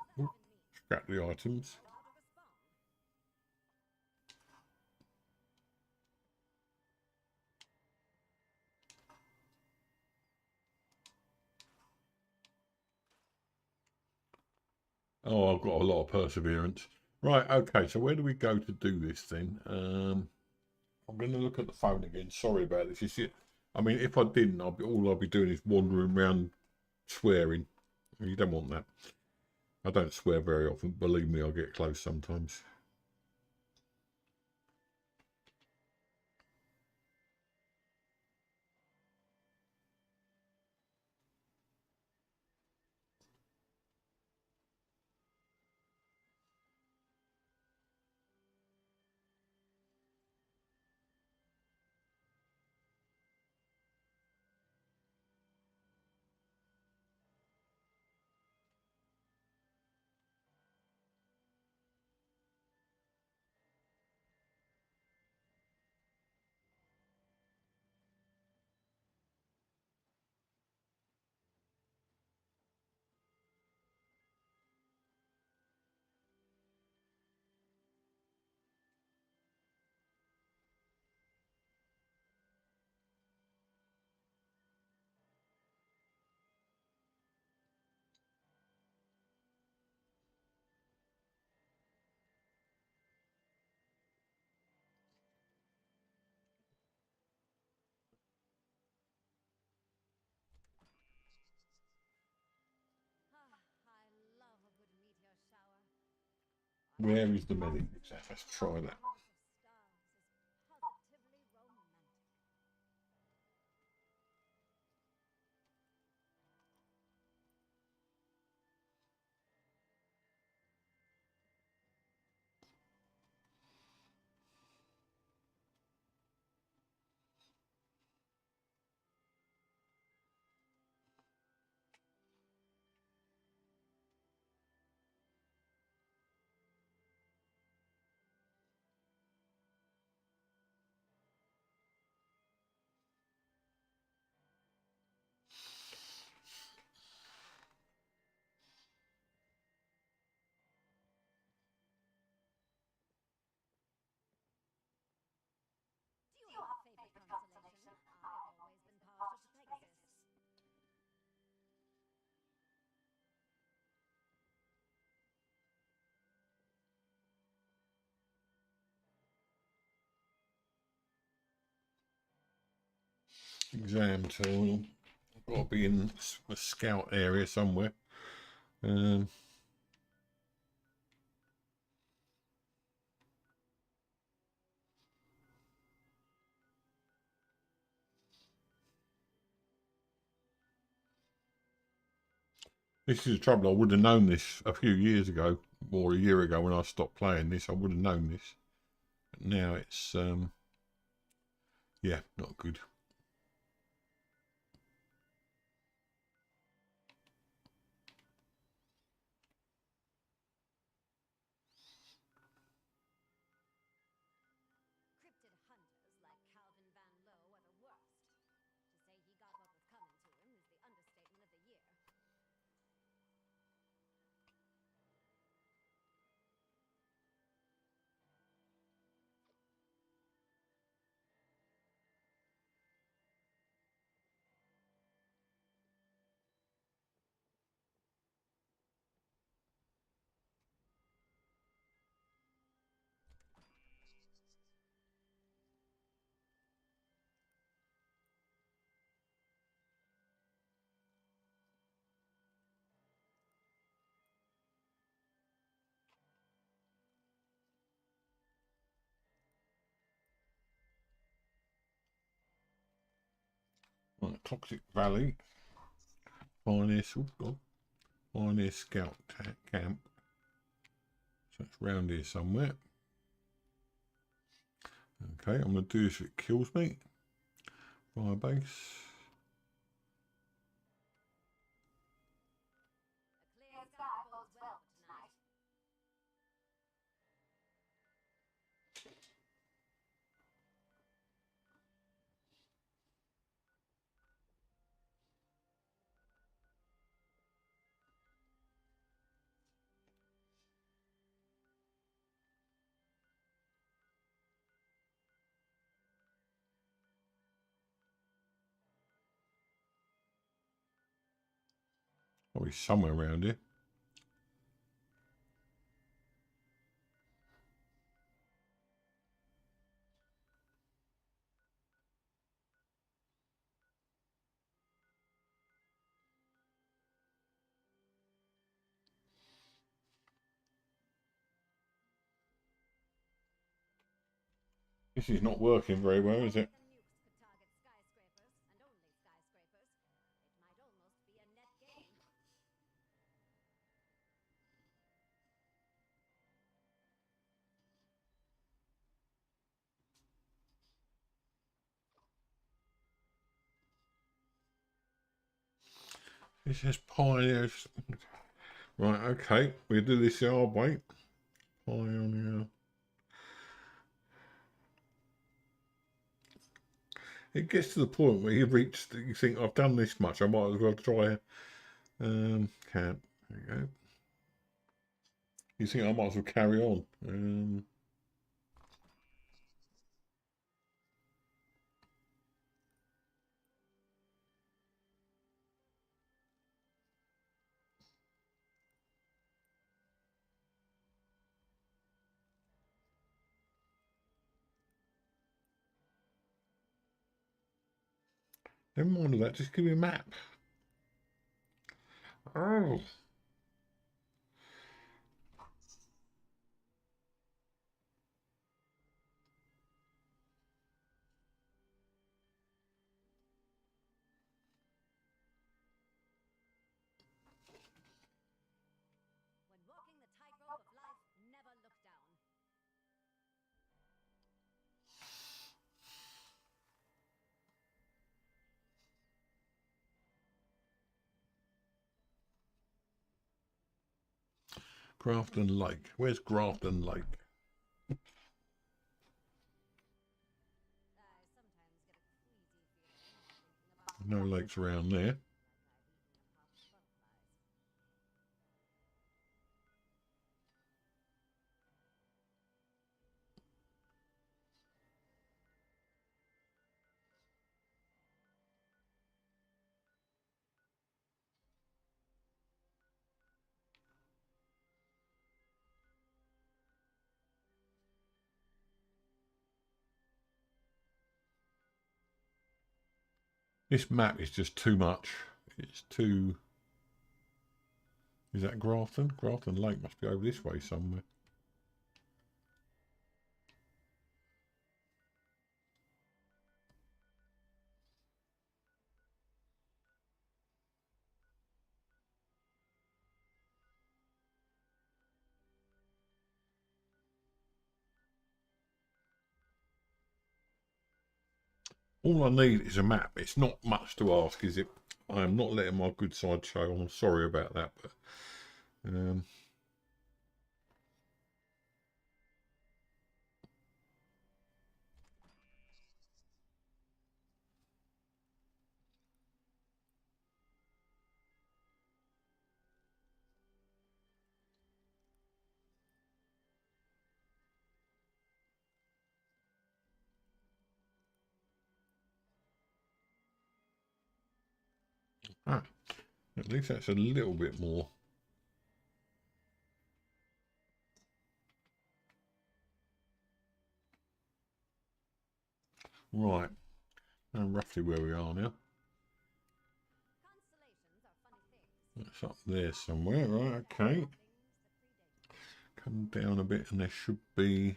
S1: the items. Oh, I've got a lot of perseverance. Right, okay, so where do we go to do this then? I'm going to look at the phone again. Sorry about this. You see, I mean, if I didn't, all I'd be doing is wandering around swearing. You don't want that. I don't swear very often. Believe me, I'll get close sometimes. Where is the medic? Let's try that. Exam terminal. I've got to be in a scout area somewhere. This is the trouble. I would have known this a few years ago, or a year ago when I stopped playing this. I would have known this. But now it's, yeah, not good. Right, Toxic Valley. Pioneer Scout Camp. So it's round here somewhere. Okay, I'm going to do this if it kills me. Fire base.
S5: A clear sky bodes well for tonight.
S1: Probably somewhere around here. This is not working very well, is it?
S5: The nukes could target skyscrapers, and only skyscrapers. It might almost be a net gain.
S1: It says pioneers. Right, okay. We'll do this the hard way. Pioneer. It gets to the point where you reach, you think, I've done this much, I might as well try. Can't. There you go. You think I might as well carry on. Never mind all that, just give me a map. Oh.
S5: When walking the tightrope of life, never look down.
S1: Grafton Lake. Where's Grafton Lake?
S5: I sometimes get a queasy feeling thinking about
S1: No lakes around there.
S5: like I've eaten a puff of butterflies.
S1: This map is just too much. It's too... Is that Grafton? Grafton Lake must be over this way somewhere. All I need is a map. It's not much to ask, is it? I am not letting my good side show. I'm sorry about that, but at least that's a little bit more. Right, and roughly where we are now.
S5: Constellations are funny things.
S1: That's up there somewhere, right? Okay.
S5: Things that predate.
S1: Come down a bit, and there should be.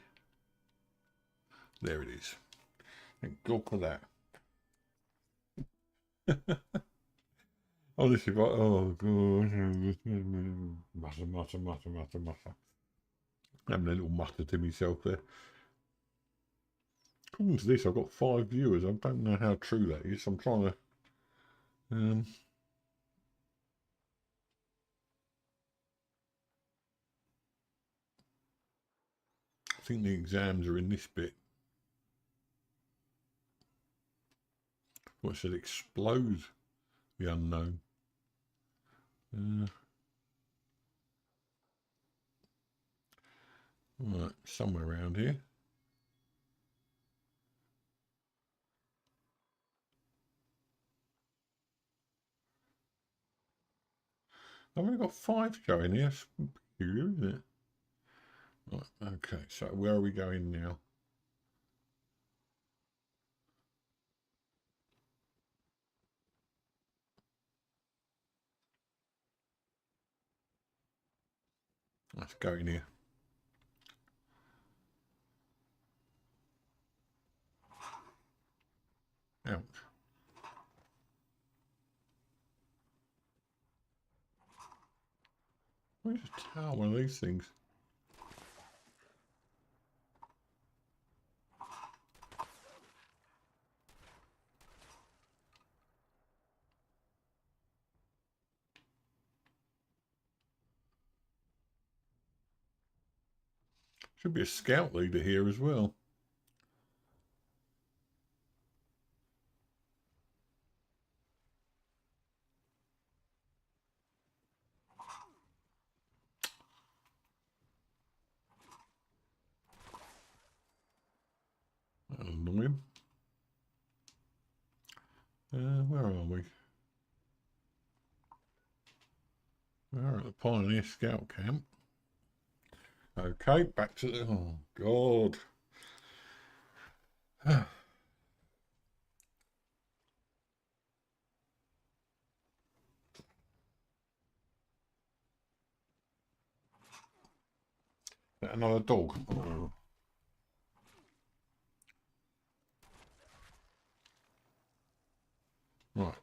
S1: There it is. Thank God for that. Oh, this is right. Oh, God. Mutter. Having a little mutter to myself there. According to this, I've got 5 viewers. I don't know how true that is. I'm trying to... I think the exams are in this bit. What said explode the unknown. Right, somewhere around here. I've only got 5 showing here. It's peculiar, isn't it? Right, okay, so where are we going now? Let's go in here. Ouch. Where's a tower? One of these things. Should be a scout leader here as well. That'll annoy him. Where are we? We are at the Pioneer Scout Camp. Okay, back to the... Oh, God. Another dog. Oh. Right.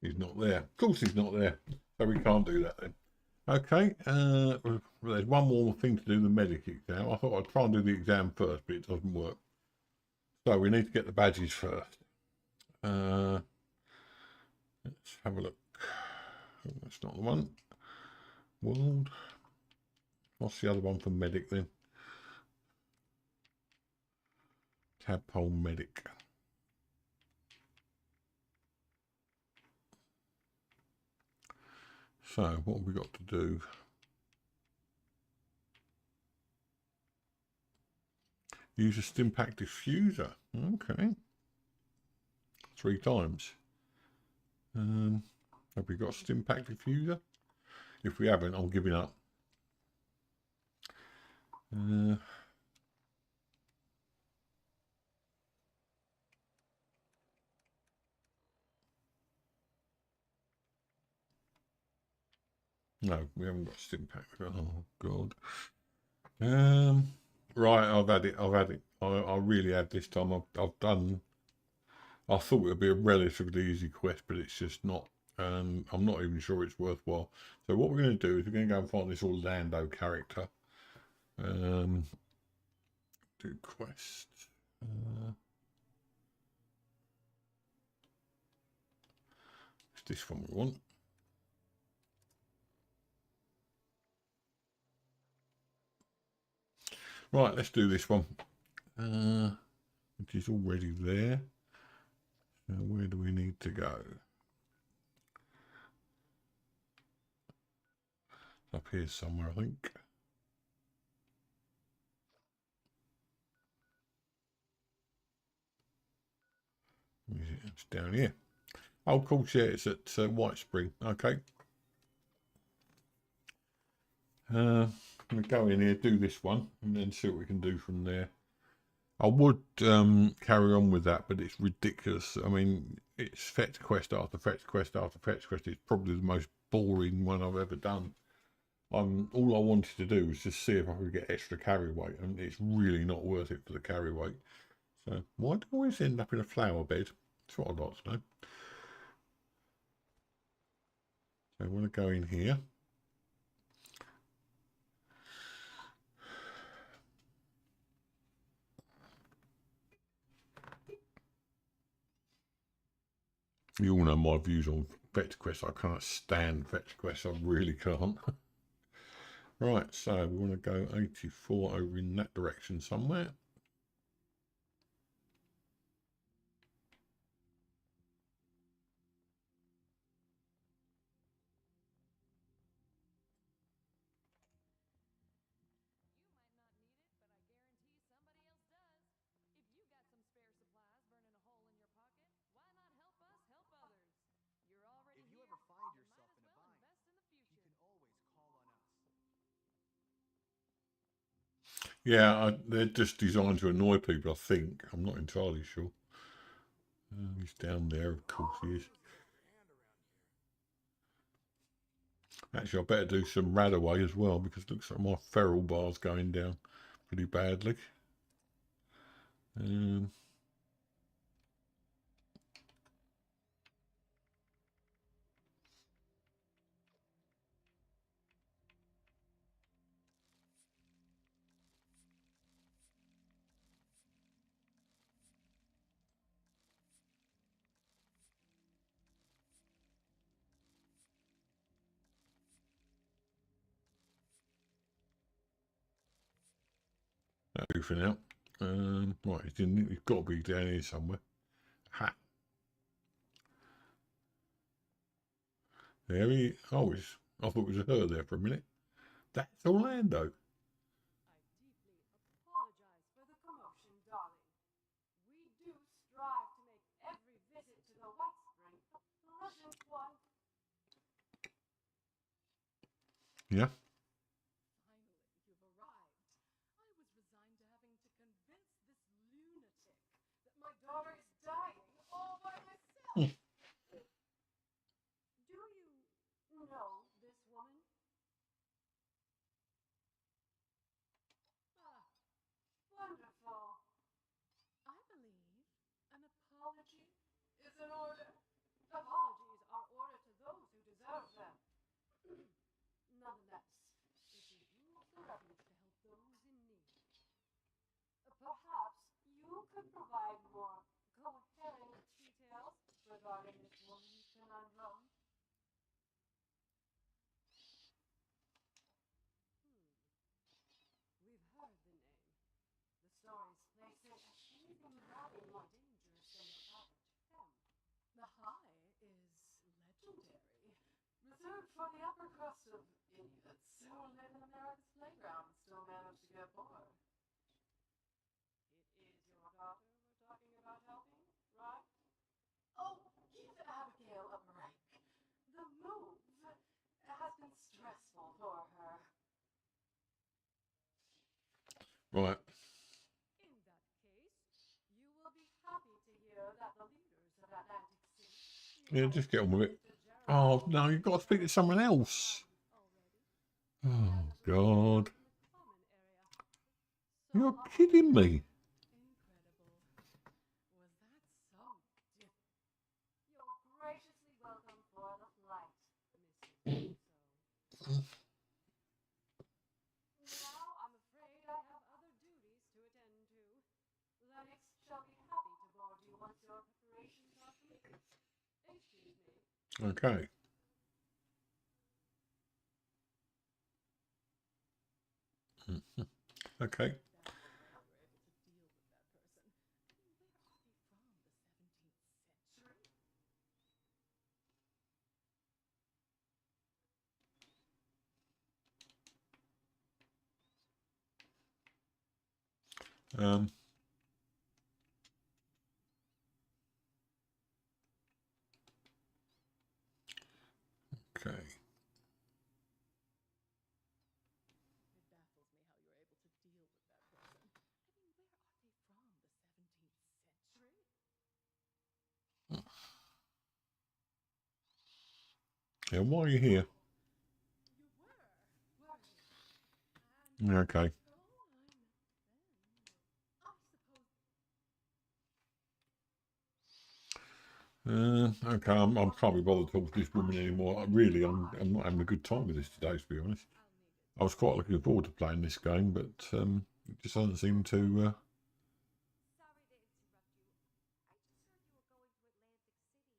S1: He's not there. Of course he's not there. So we can't do that then. Okay, there's one more thing to do, the medic exam. I thought I'd try and do the exam first, but it doesn't work. So we need to get the badges first. Let's have a look. Oh, that's not the one. World. What's the other one for medic then? Tadpole medic. So what have we got to do? Use a stimpack diffuser. Okay. 3 times. Have we got a stimpack diffuser? If we haven't, I'm giving up. No, we haven't got stimpack. Oh God. Right, I've had it. I really had this time. I've done. I thought it would be a relatively easy quest, but it's just not. I'm not even sure it's worthwhile. So what we're going to do is we're going to go and find this Orlando character. Do quest. It's this one we want. Right, let's do this one. It is already there. So where do we need to go? It's up here somewhere, I think. It's down here. Oh, of course, yeah, it's at White Spring. Okay. I'm going to go in here, do this one, and then see what we can do from there. I would carry on with that, but it's ridiculous. I mean, it's fetch quest after fetch quest after fetch quest. It's probably the most boring one I've ever done. All I wanted to do was just see if I could get extra carry weight, and it's really not worth it for the carry weight. So why do I always end up in a flower bed? That's what I'd like to know. So I want to go in here. You all know my views on fetch quests. I can't stand fetch quests. I really can't. Right, so we want to go 84 over in that direction somewhere.
S6: If you ever find yourself in a bind, you can always call on us.
S1: Yeah, they're just designed to annoy people, I think. I'm not entirely sure. He's down there, of course he is. Actually, I better do some Radaway as well, because it looks like my feral bar's going down pretty badly. That'll do for now. Right, he's got to be down here somewhere. Ha! There he. Oh, I thought it was her there for a minute. That's Orlando.
S7: I deeply apologize for the commotion, darling. We do strive to make every visit to the White Spring a pleasant one.
S1: Yeah.
S7: Finally, you've arrived. I was resigned to having to convince this lunatic that my daughter is dying all by myself. Do you know this woman? Ah, wonderful. I believe an apology is in order. Apologies are ordered to those who deserve them. Nonetheless, if you use the refuge to help those in need, perhaps you could provide more coherent details regarding this woman's conundrum. We've heard the name. The stories place it as anything rather more dangerous than your average femme. The High is legendary. Reserved for the upper crust of idiots who live in America's playground and still manage to get bored. It is your daughter we're talking about helping, right? Oh, give Abigail a break. The move has been stressful for her.
S1: Right.
S7: In that case, you will be happy to hear that the leaders of Atlantic City...
S1: Yeah, just get on with it. Oh, no, you've got to speak to someone else. Oh, God. You're kidding me.
S7: Incredible. Was that so? You're graciously welcome for the flight, Mrs. Russo. Now, I'm afraid I have other duties to attend to. Lennox shall be happy to board you once your preparations are complete. Excuse me.
S1: Okay. Okay. Yeah, why are you here?
S7: You were you? And
S1: Okay.
S7: so I suppose.
S1: Okay, I can't be bothered talking to this woman anymore. Really, I'm not having a good time with this today, to be honest.
S7: I'll need it.
S1: I was quite looking forward to playing this game, but it just doesn't seem to.
S5: Sorry to interrupt you. I just heard you were going to Atlantic City,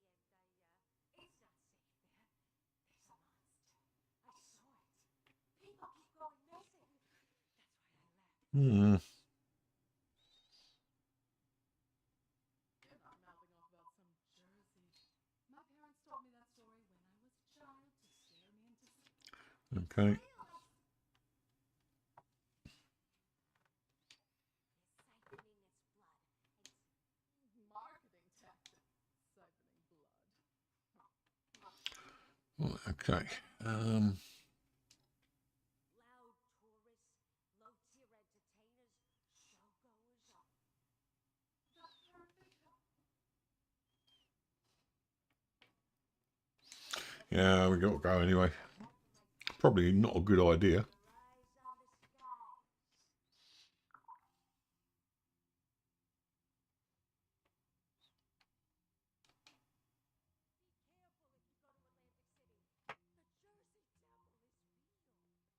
S5: and it's not safe there. There's a monster. I saw it. People keep going missing. That's why I left.
S1: Hmm.
S7: You're not mouthing off about some Jersey. My parents told me that story when I was a child to scare me into sleep.
S1: Okay.
S5: Siphoning its blood. It's
S7: Marketing tactic. Siphoning blood.
S1: Well, okay.
S5: loud tourists, low-tier entertainers, showgoers.
S7: The perfect.
S1: Yeah, we got to go anyway. Probably not a good idea.
S5: Rise on the skies. Be careful if you go to Atlantic City. The Jersey Devil is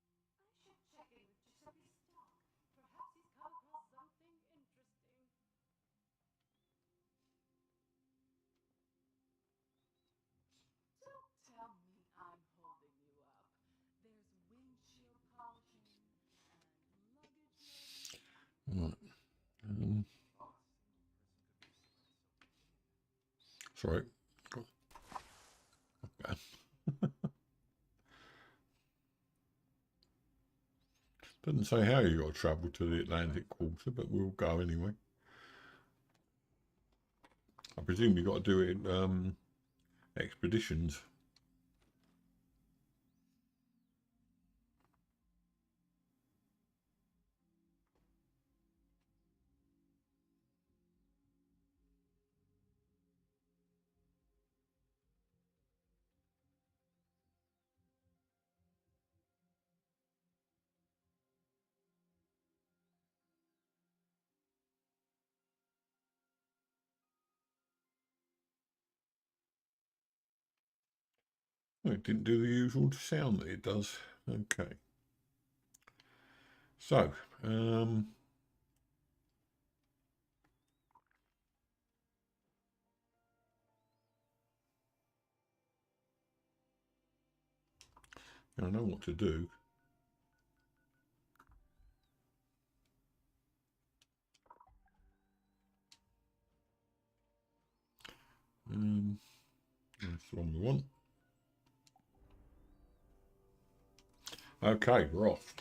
S5: real.
S7: I should check in with Giuseppe's stock. Perhaps he's come across something interesting. Don't tell me I'm holding you up. There's windshield polishing and luggage loading.
S1: Right. Sorry. Okay. Doesn't say how you got to travel to the Atlantic Quarter, but we'll go anyway. I presume you got to do it in expeditions. Well, it didn't do the usual sound that it does. Okay. So, I know what to do. That's the one we want. Okay, we're off.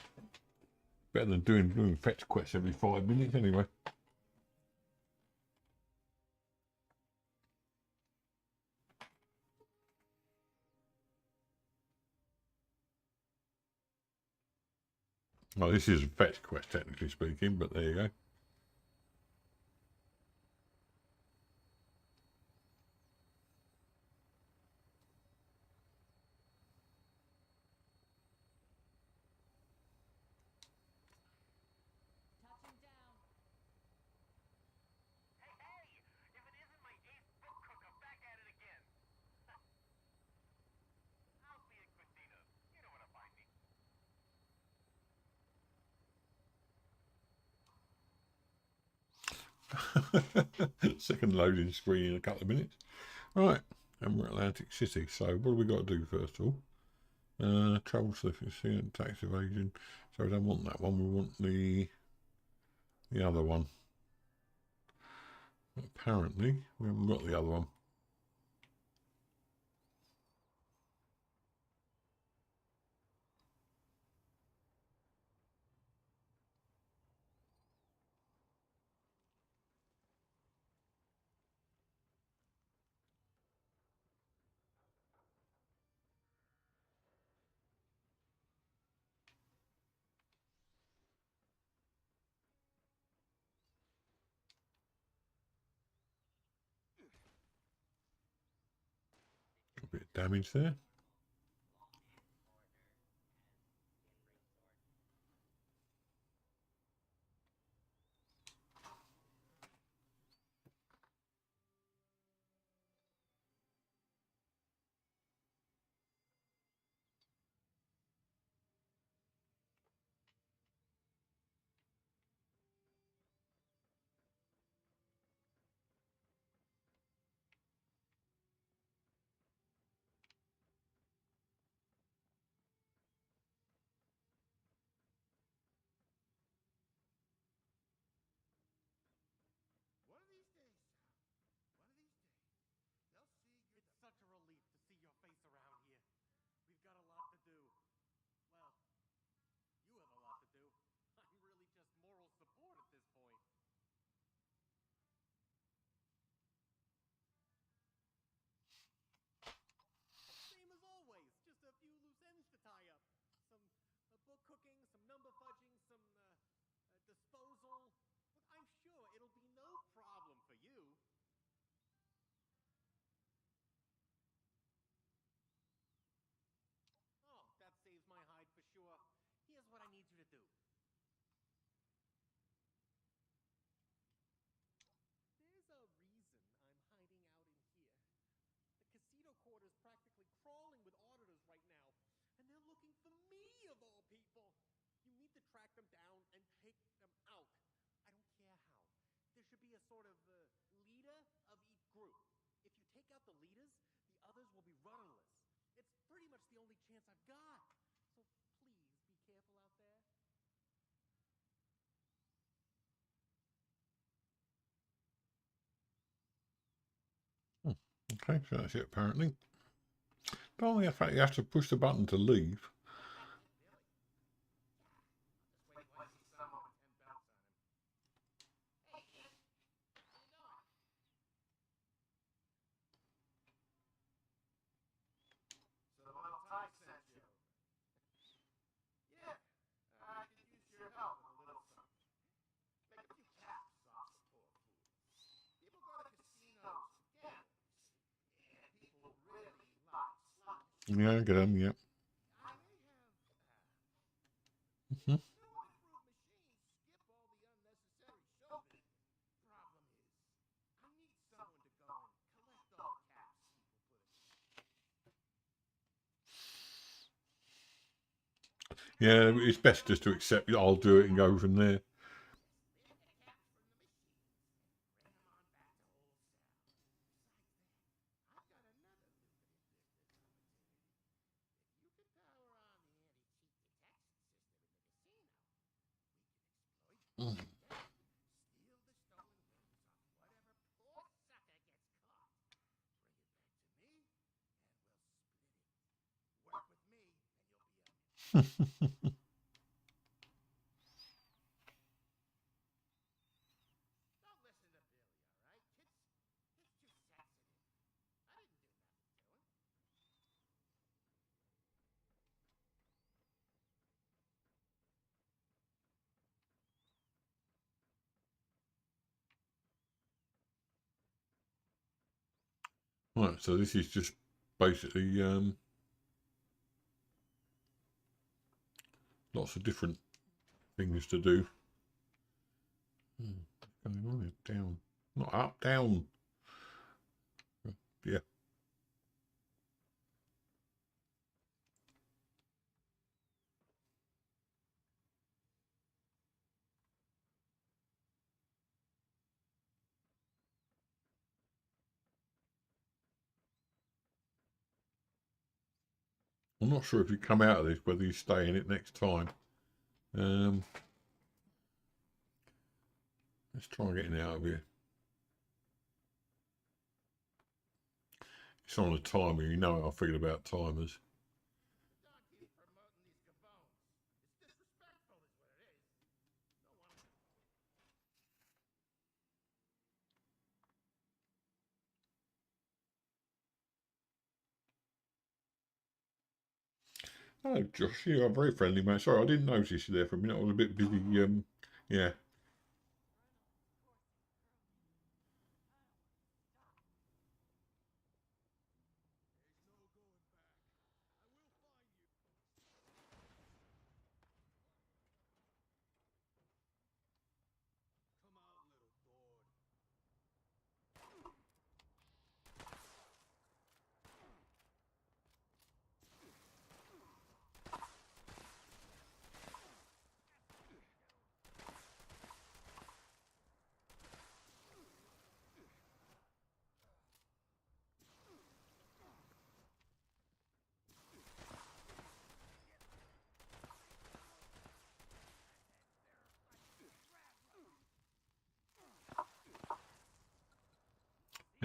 S1: Better than doing fetch quests every 5 minutes anyway. Well, this is a fetch quest, technically speaking, but there you go.
S5: Touching down.
S8: Hey, hey! If it isn't my ace book cooker back at it again! I'll be at Christina's. You know where to find me.
S1: Second loading screen in a couple of minutes. Right, and we're at Atlantic City. So what do we got to do first of all? Travel sufficient, tax evasion. So we don't want that one. We want the other one. Apparently, we haven't got the other one. damage there.
S8: One of these days, Sal. One of these days. They'll see you're
S6: It's such a relief to see your face around here. We've got a lot to do. Well, you have a lot to do. I'm really just moral support at this point. Same as always, just a few loose ends to tie up. Some book cooking, some number fudging, some disposal. Look, I'm sure it'll be no problem for you. Oh, that saves my hide for sure. Here's what I need you to do. There's a reason I'm hiding out in here. The casino quarter's practically crawling with auditors right now, and they're looking for me, of all people. You need to track them down and take them out. I don't care how. There should be a sort of leader of each group. If you take out the leaders, the others will be rudderless. It's pretty much the only chance I've got. So please be careful out there.
S1: Okay, so that's it apparently. But only the fact you have to push the button to leave.
S6: Really? I'll just wait till I see someone with 10 belts on him. Hey, kid. How you doing?
S8: So little Ty sent you over. Yeah, I could use your help with a little something. Make a few caps off the poor fool. People go to casinos to gamble, you see. And people really like slot machines.
S1: Yeah, get them, yeah.
S8: I may have
S1: Mhm.
S8: new and improved machines skip all the unnecessary shoving. Problem is, I need someone to go and collect all the caps people put in.
S1: Yeah, it's best just to accept I'll do it and go from there.
S8: Lift the caps from the machines and bring them on back to old Sal. Besides that, I've got another lucrative business opportunity. If you could power on the anti-cheat detection system in the casino, we could exploit that. Steal the stolen winnings off whatever poor sucker gets caught. Bring it back to me, and we'll split it. Work with me, and you'll be a Don't listen to Billy, all right? Kid's too sensitive. I didn't do nothing to him.
S1: Right, so this is just basically lots of different things to do. Going on here, down, not up, down. Yeah. I'm not sure if you come out of this whether you stay in it next time. Let's try getting out of here. It's on a timer, you know how I feel about timers.
S8: Don keeps promoting these gabones. It's disrespectful, is what it is. No wonder.
S1: Oh, Josh, you are very friendly, mate. Sorry, I didn't notice you there for a minute. I was a bit busy. Yeah.
S7: Reynolds coursing curling. I don't want to stop.
S8: There's no going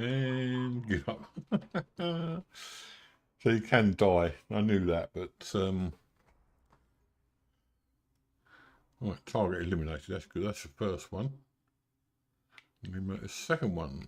S1: And give up. So you can die. I knew that, but right, target eliminated. That's good. That's the first one. Let me make the second one.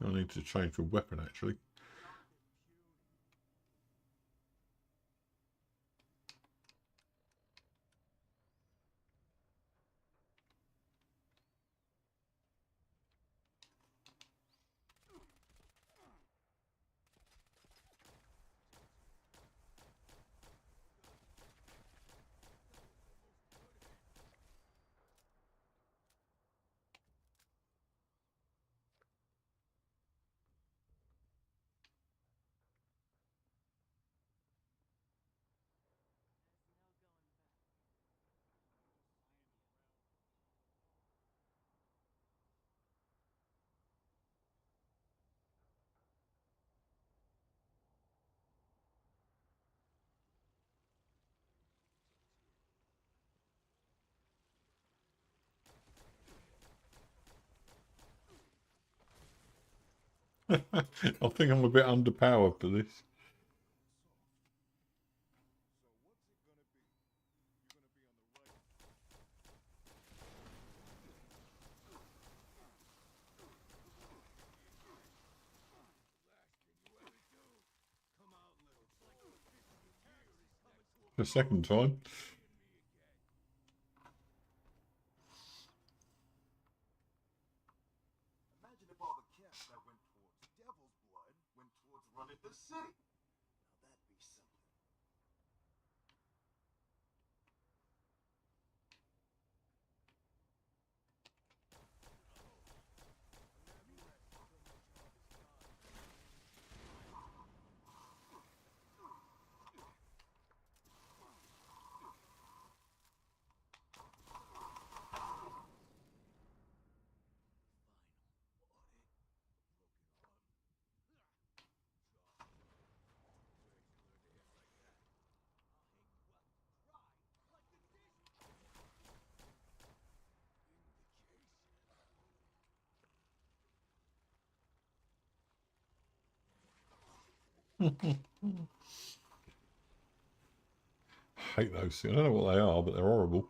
S1: I need to change the weapon actually. I think I'm a bit underpowered for this. The second time.
S9: Imagine if all the cash that went towards Devil's Blood went towards running the city. Now that'd be something.
S1: I hate those things. I don't know what they are, but they're horrible.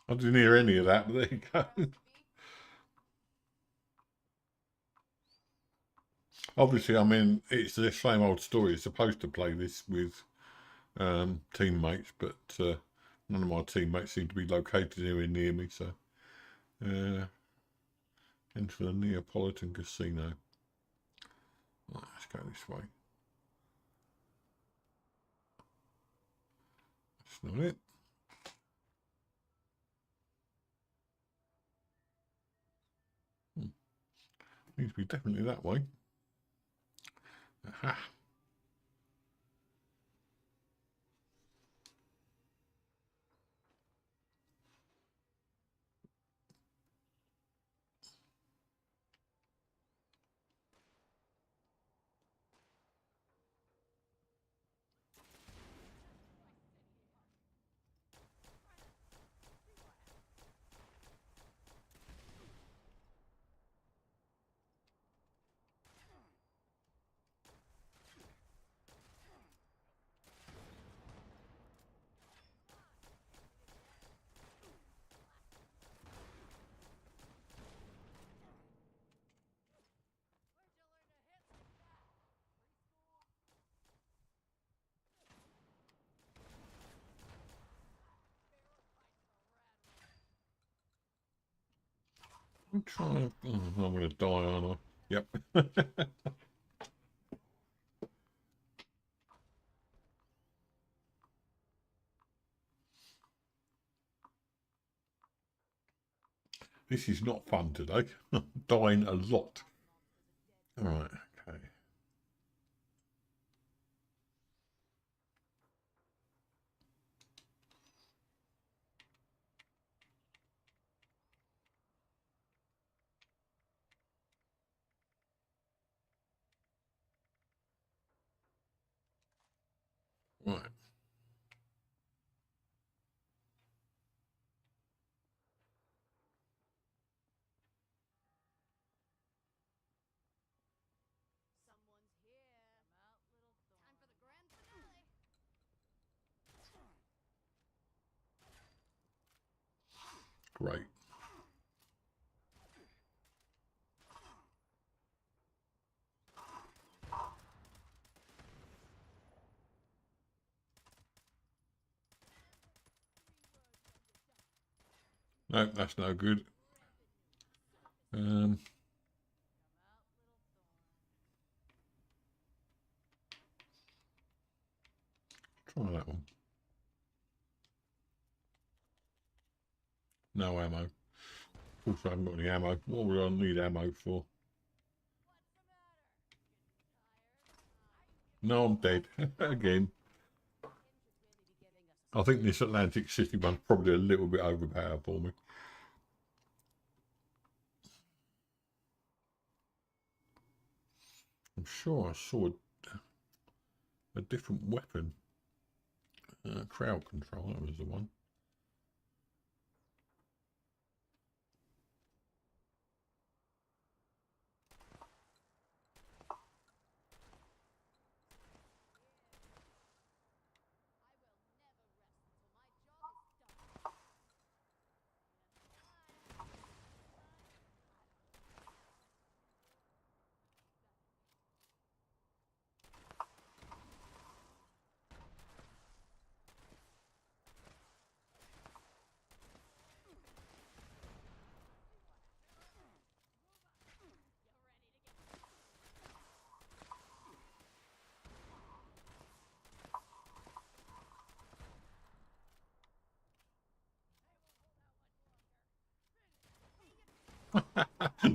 S1: I didn't hear any of that, but there you go. Obviously, I mean, it's the same old story. It's supposed to play this with teammates, but none of my teammates seem to be located anywhere near me, so enter the Neapolitan Casino. Right, let's go this way. That's not it. Needs to be definitely that way. Aha. I'm trying. Oh, I'm going to die, aren't I? Yep. This is not fun today. Dying a lot. All right. Okay. Right.
S5: Someone's here. Come out, little thorn. Time for the grand finale.
S1: Great. No, that's no good. Try that one. No ammo. Of course, I haven't got any ammo. What would I need ammo for? No, I'm dead. Again. I think this Atlantic City one's probably a little bit overpowered for me. I'm sure I saw a different weapon. Crowd control, that was the one.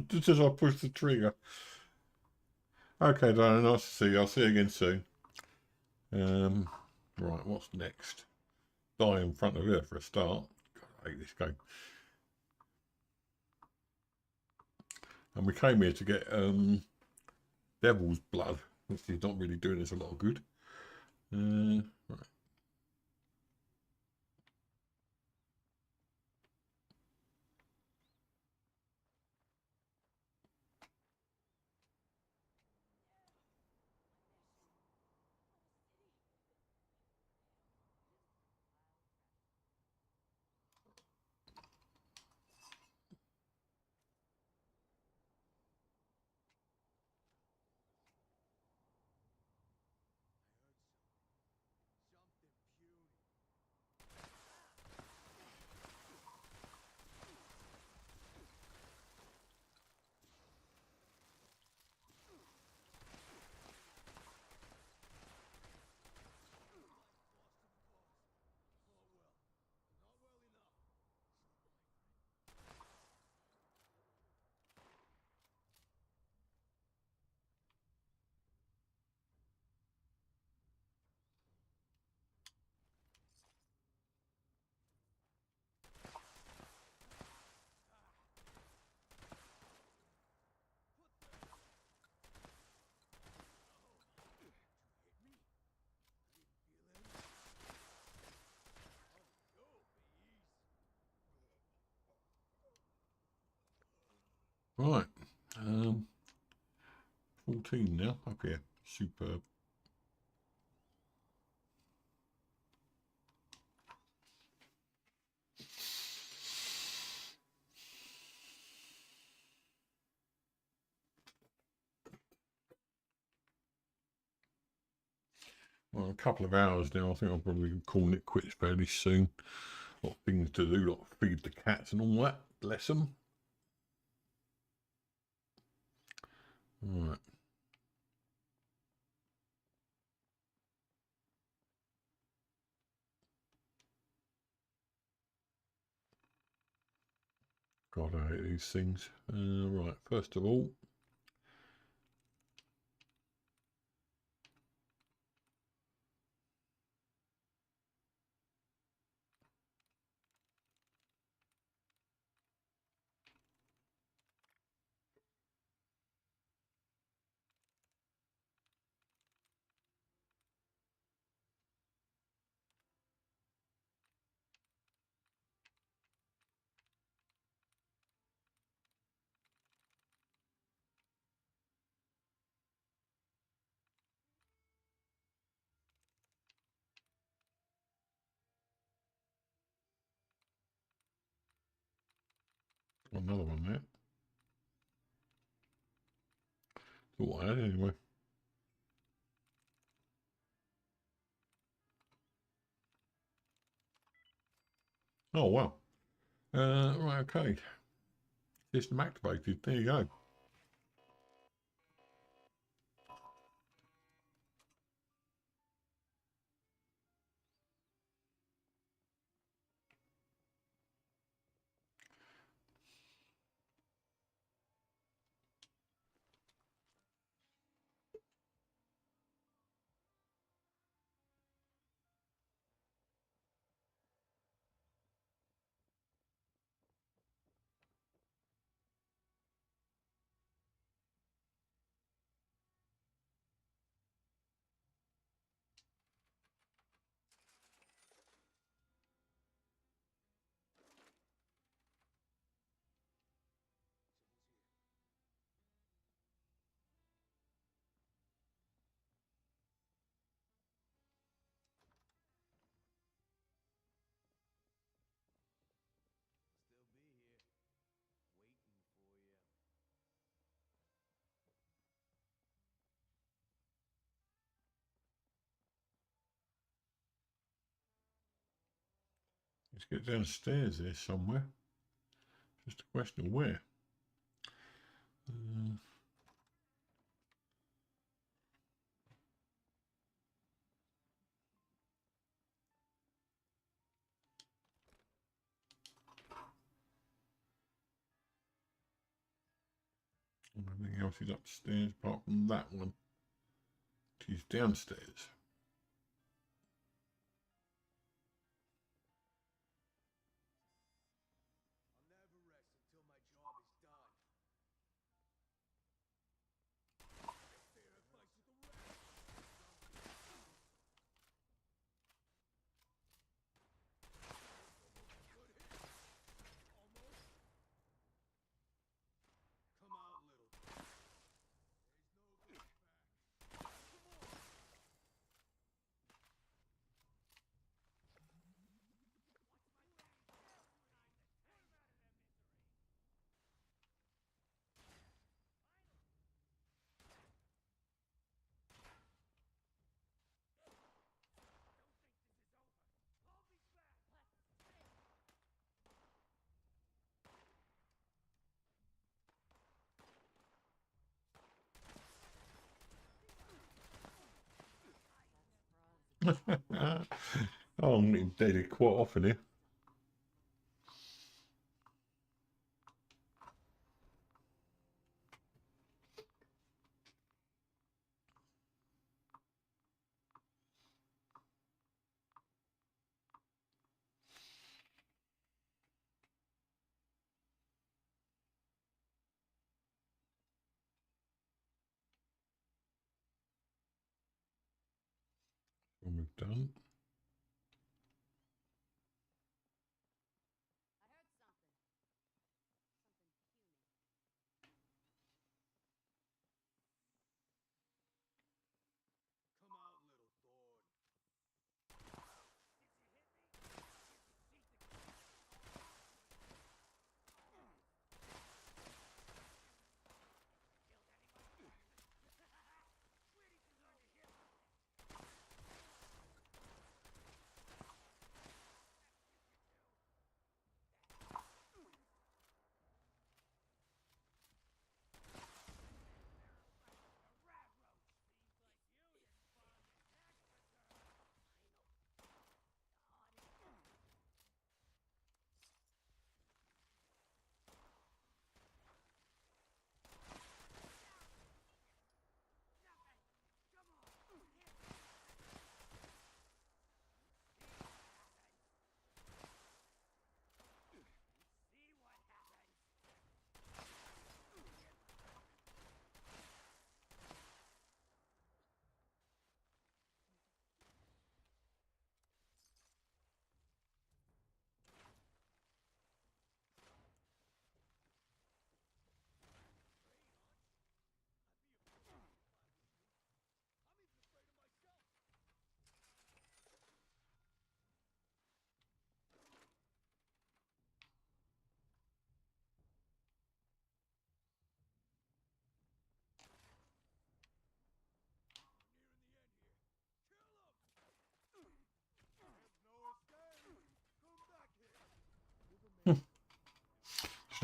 S1: Just as I push the trigger. Okay, darling, nice to see you. I'll see you again soon. Right, what's next? Die in front of her for a start. God, I hate this game. And we came here to get devil's blood, which is not really doing us a lot of good. Right. Right. 14 now up here. Superb. Well, a couple of hours now. I think I'll probably be calling it quits fairly soon. Got things to do, like feed the cats and all that. Bless them. Right. God, I hate these things. Right, first of all, another one there. Thought I had anyway. Oh, wow. Right, okay. System activated. There you go.
S8: Still be here, waiting for you.
S1: Let's get downstairs there somewhere. Just a question of where. Everything else is upstairs apart from that one. She's downstairs.
S8: I'll never rest until my job is done. Fair advice with the rest. Good hit. Almost. Come out, little. There's no going back. Come on.
S1: Oh, I'm getting dead quite often here. When we've done.
S5: I heard something. Something puny.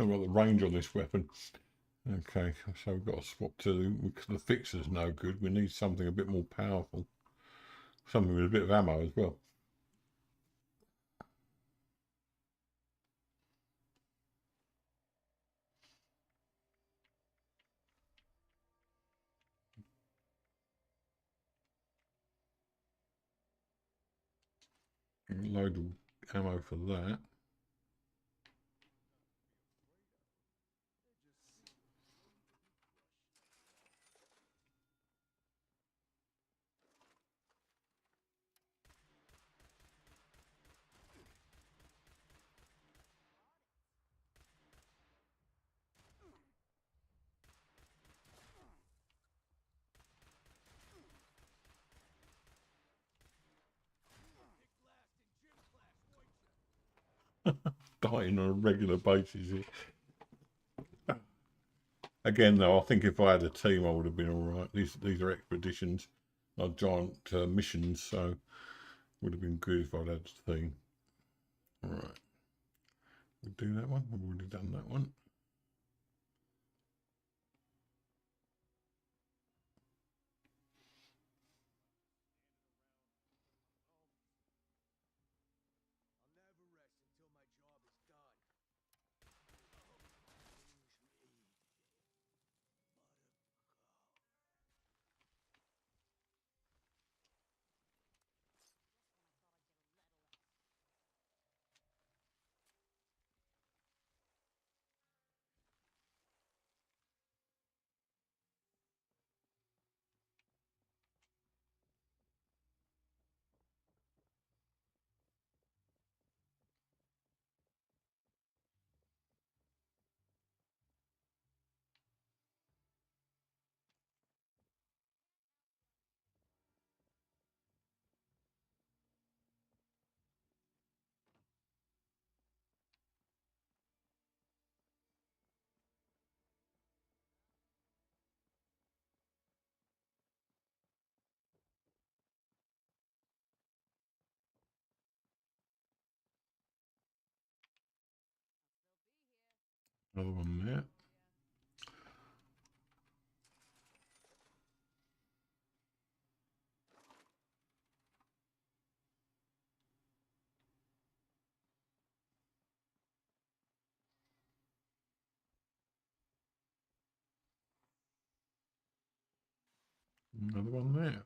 S1: I've got the range on this weapon. Okay, so we've got to swap to because the fixer's no good. We need something a bit more powerful, something with a bit of ammo as well. Load of ammo for that. Dying on a regular basis here. Again, though, I think if I had a team, I would have been all right. These are expeditions, not giant missions, so would have been good if I'd had a team. All right, we'll do that one. We've already done that one. Another one there. Another one there.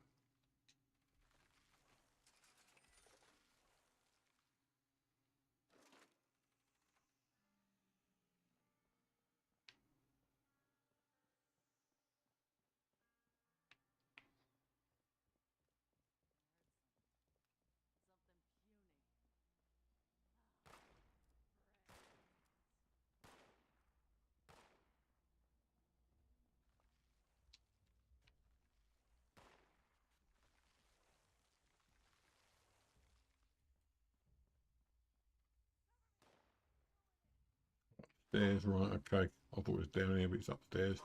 S1: Stairs, right, okay. I thought it was down here, but it's upstairs.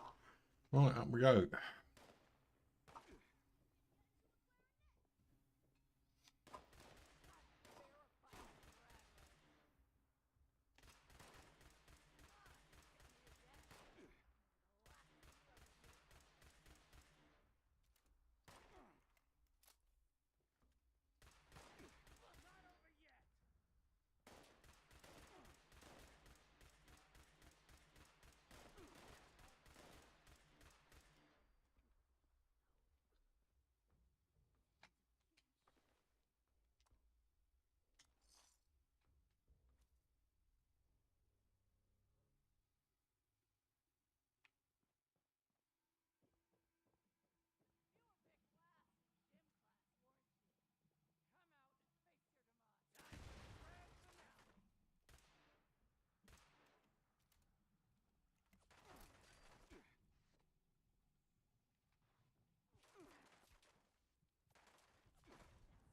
S1: Right, up we go.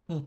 S1: Hmm.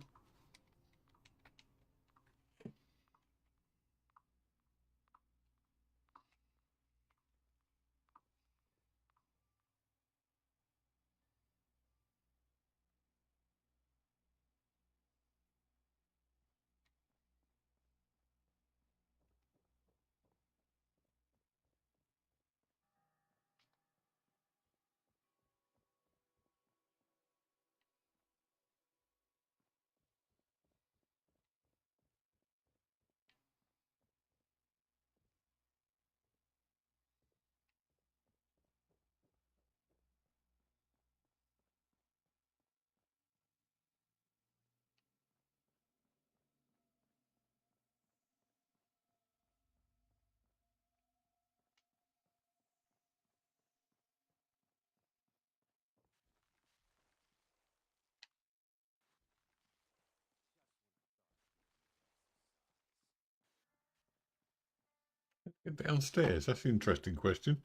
S1: Get downstairs. That's an interesting question.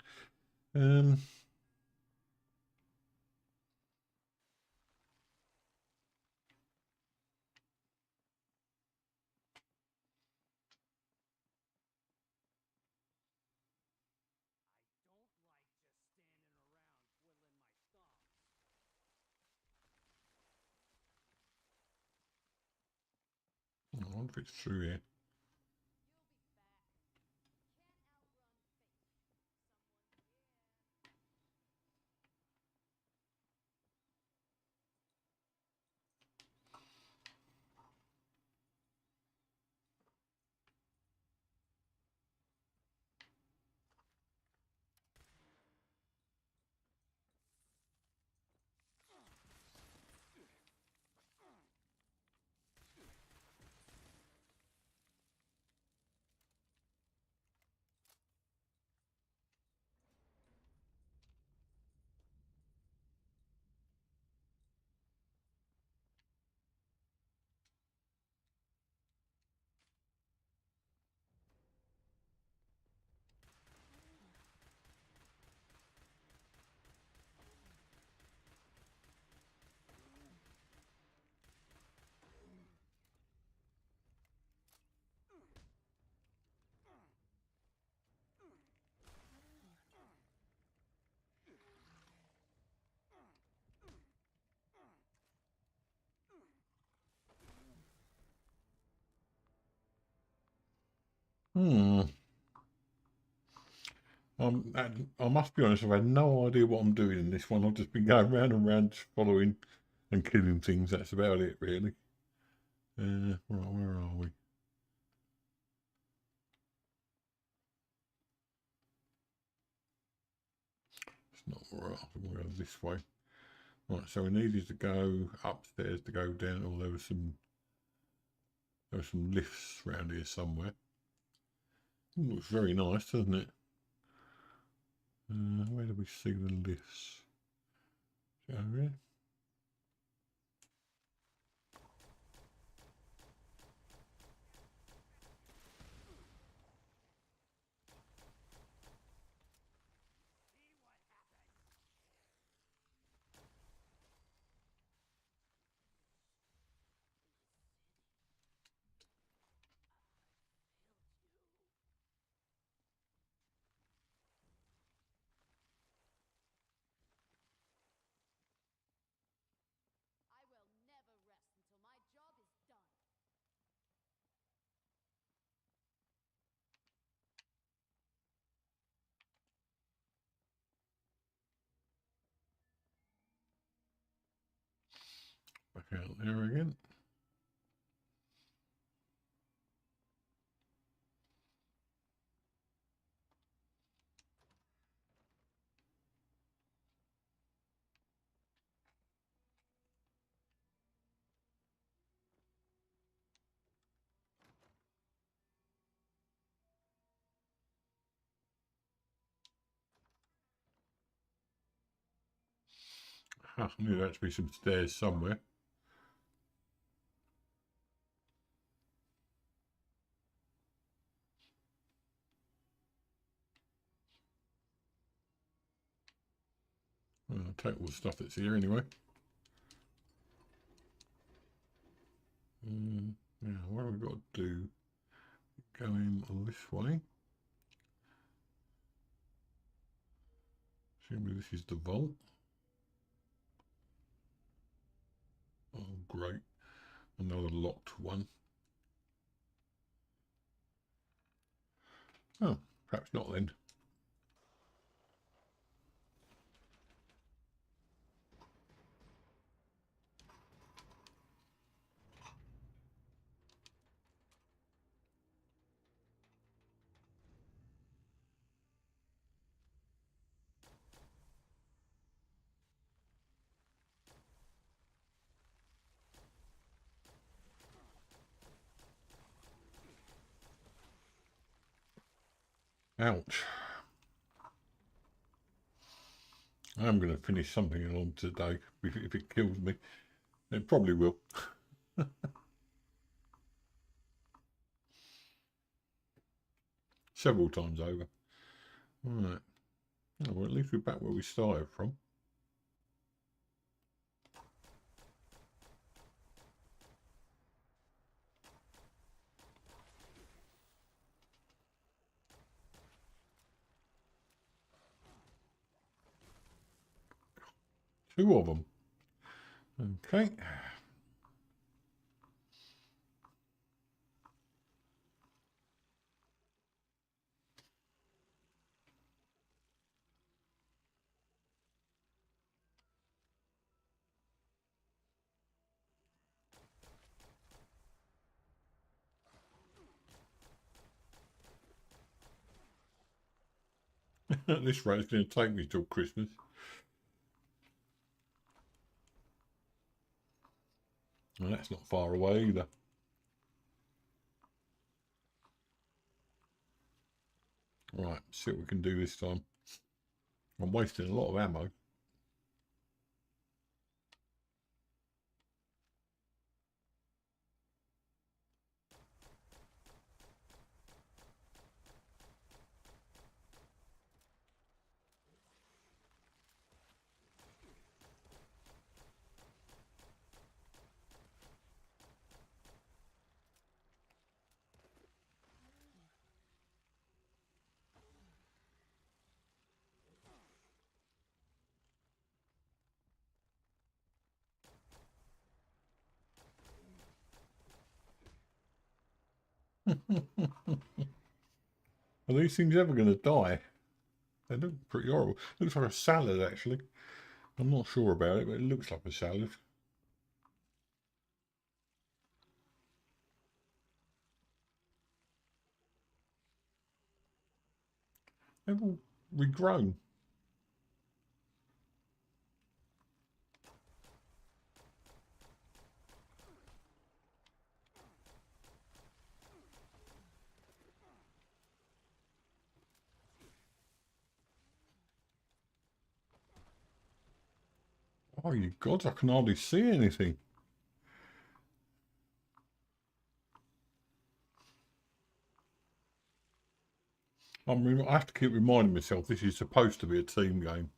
S1: I wonder if it's through here. I must be honest, I've had no idea what I'm doing in this one. I've just been going round and round, just following and killing things. That's about it, really. Right, where are we? It's not right. We'll go this way. Right, so we needed to go upstairs to go down. Oh, there were some lifts around here somewhere. Looks very nice, doesn't it? Where do we see the lifts? Over here.
S5: I will never rest until my job is done.
S1: Back out there again. I knew there had to be some stairs somewhere. Well, I'll take all the stuff that's here anyway. Now, what have we got to do? Going this way. Assuming this is the vault. Oh, great. Another locked one. Oh, perhaps not then. Ouch. I'm going to finish something along today if it kills me. It probably will. several times over. Right. Oh, well, at least we're back where we started from. Two of them. Okay. At this rate, it's going to take me till Christmas. And that's not far away either. Right, see what we can do this time. I'm wasting a lot of ammo. Are these things ever going to die? They look pretty horrible. Looks like a salad, actually. I'm not sure about it, but it looks like a salad. They've all regrown. Oh, you gods, I can hardly see anything. I have to keep reminding myself this is supposed to be a team game.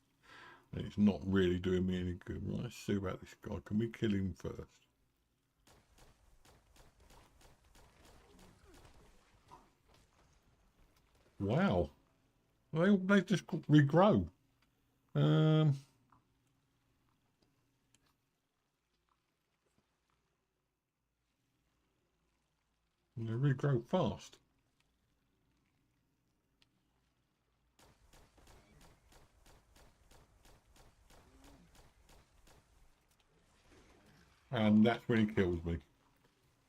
S1: And it's not really doing me any good. Right, let's see about this guy. Can we kill him first? Wow. They just regrow. They regrow fast. And that's when he kills me.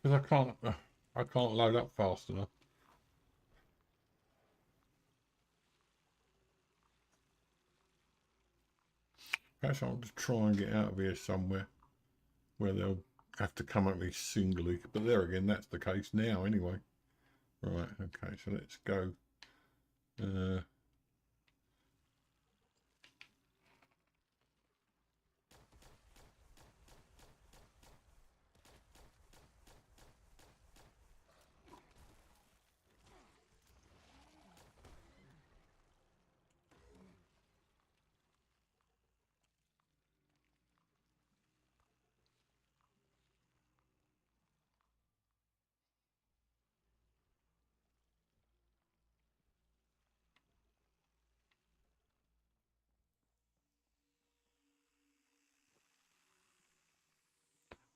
S1: Because I can't load up fast enough. Perhaps I'll just try and get out of here somewhere where they'll have to come at me singly. But there again, that's the case now anyway. Right, okay, so let's go.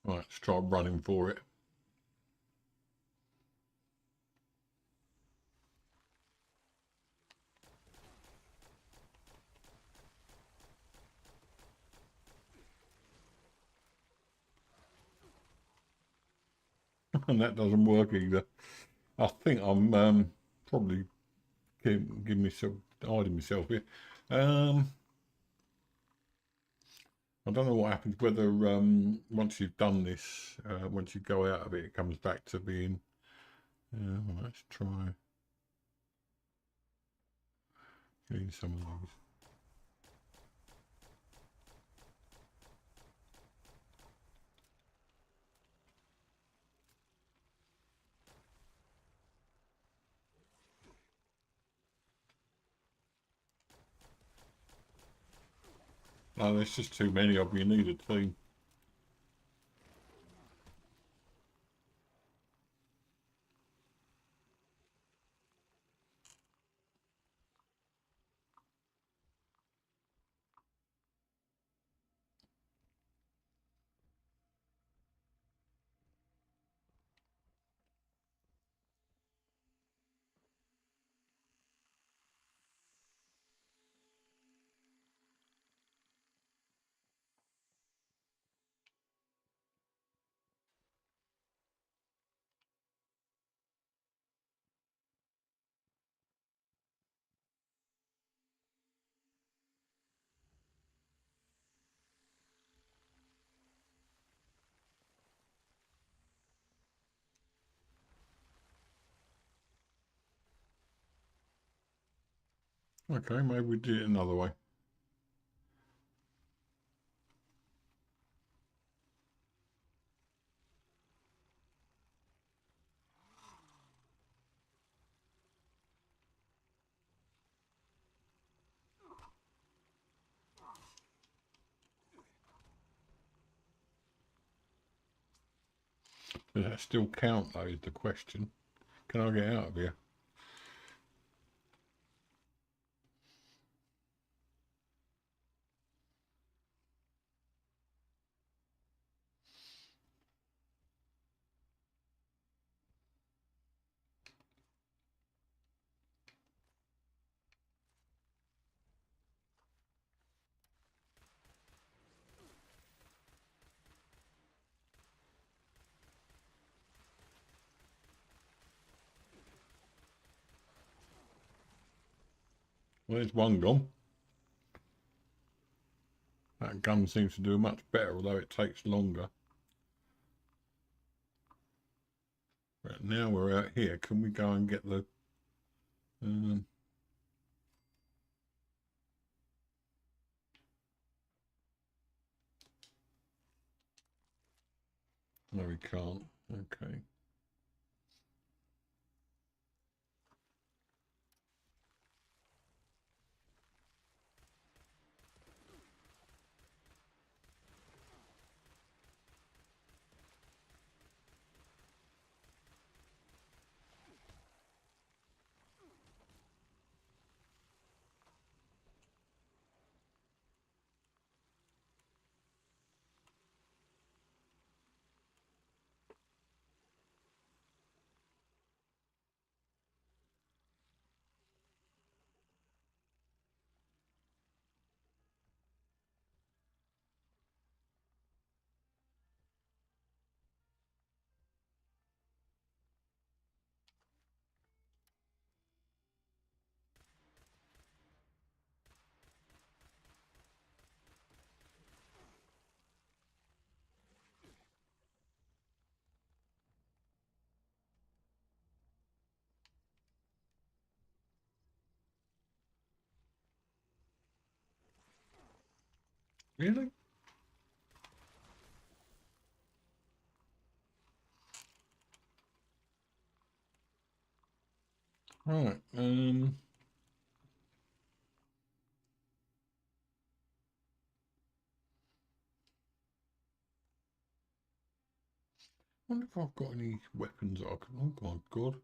S1: Right, let's try running for it. And that doesn't work either. I think I'm probably hiding myself here. I don't know what happens, whether once you've done this, once you go out of it, it comes back to being... well, let's try getting some of these. No, there's just too many of you. You need a team. Okay, maybe we do it another way. Does that still count, though, is the question. Can I get out of here? Well, there's one gone. That gun seems to do much better, although it takes longer. But now we're out here. Can we go and get the... no, we can't. Okay. Really? Right. Wonder if I've got any weapons that I can... Oh, my God.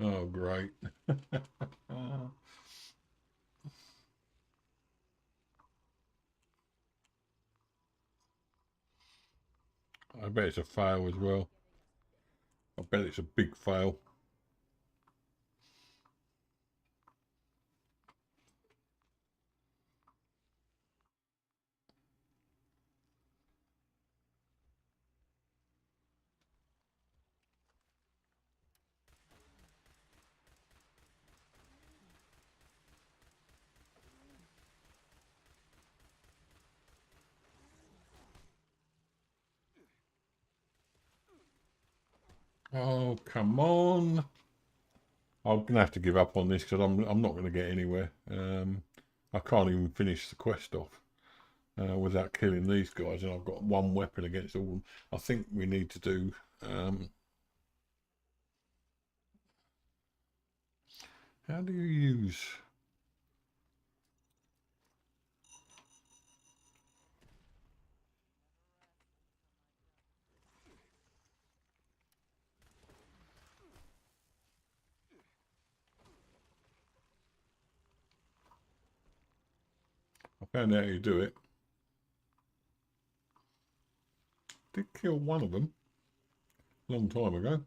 S1: Oh, great. I bet it's a fail as well. I bet it's a big fail. Oh, come on. I'm gonna have to give up on this because I'm not gonna get anywhere. I can't even finish the quest off without killing these guys, and I've got one weapon against all of them. I think we need to do. How do you use? I found out how you do it. Did kill one of them a long time ago.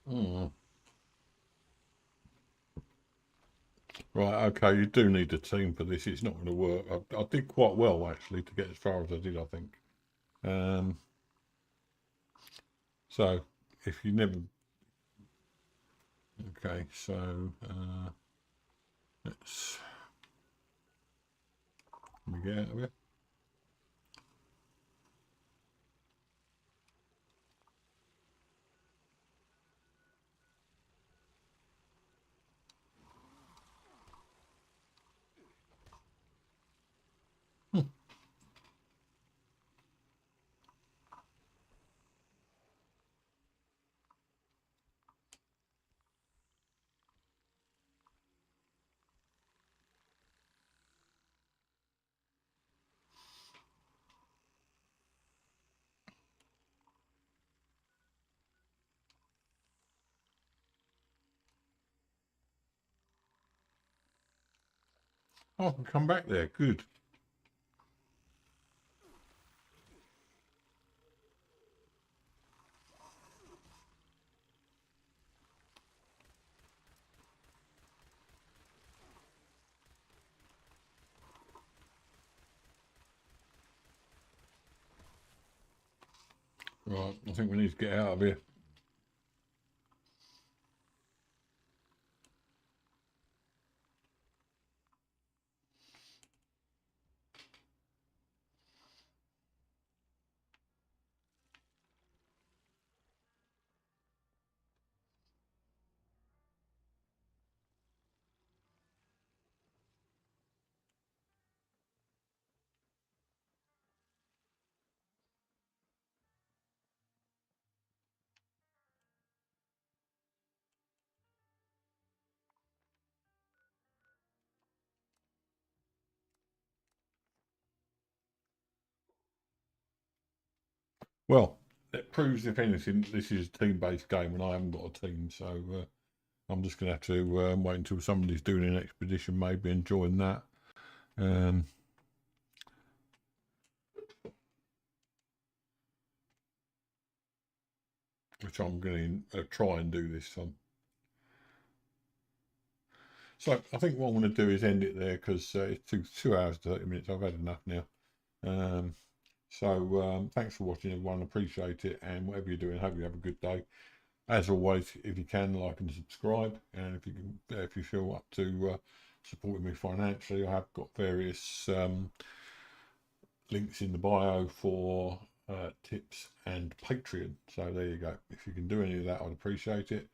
S1: Hmm. Right, okay, you do need a team for this. It's not going to work. I did quite well, actually, to get as far as I did, I think. Um, so, if you never... Okay, so, let's... Let me get out of here. Oh, I can come back there. Good. Right, I think we need to get out of here. Well, it proves, if anything, this is a team-based game and I haven't got a team, so I'm just going to have to wait until somebody's doing an expedition maybe and join that. Which I'm going to try and do this time. So I think what I'm going to do is end it there because it's 2 hours 30 minutes. I've had enough now. Thanks for watching, everyone. Appreciate it, and whatever you're doing, hope you have a good day. As always, if you can, like and subscribe, and if you feel up to supporting me financially, I have got various links in the bio for tips and Patreon. So there you go. If you can do any of that, I'd appreciate it.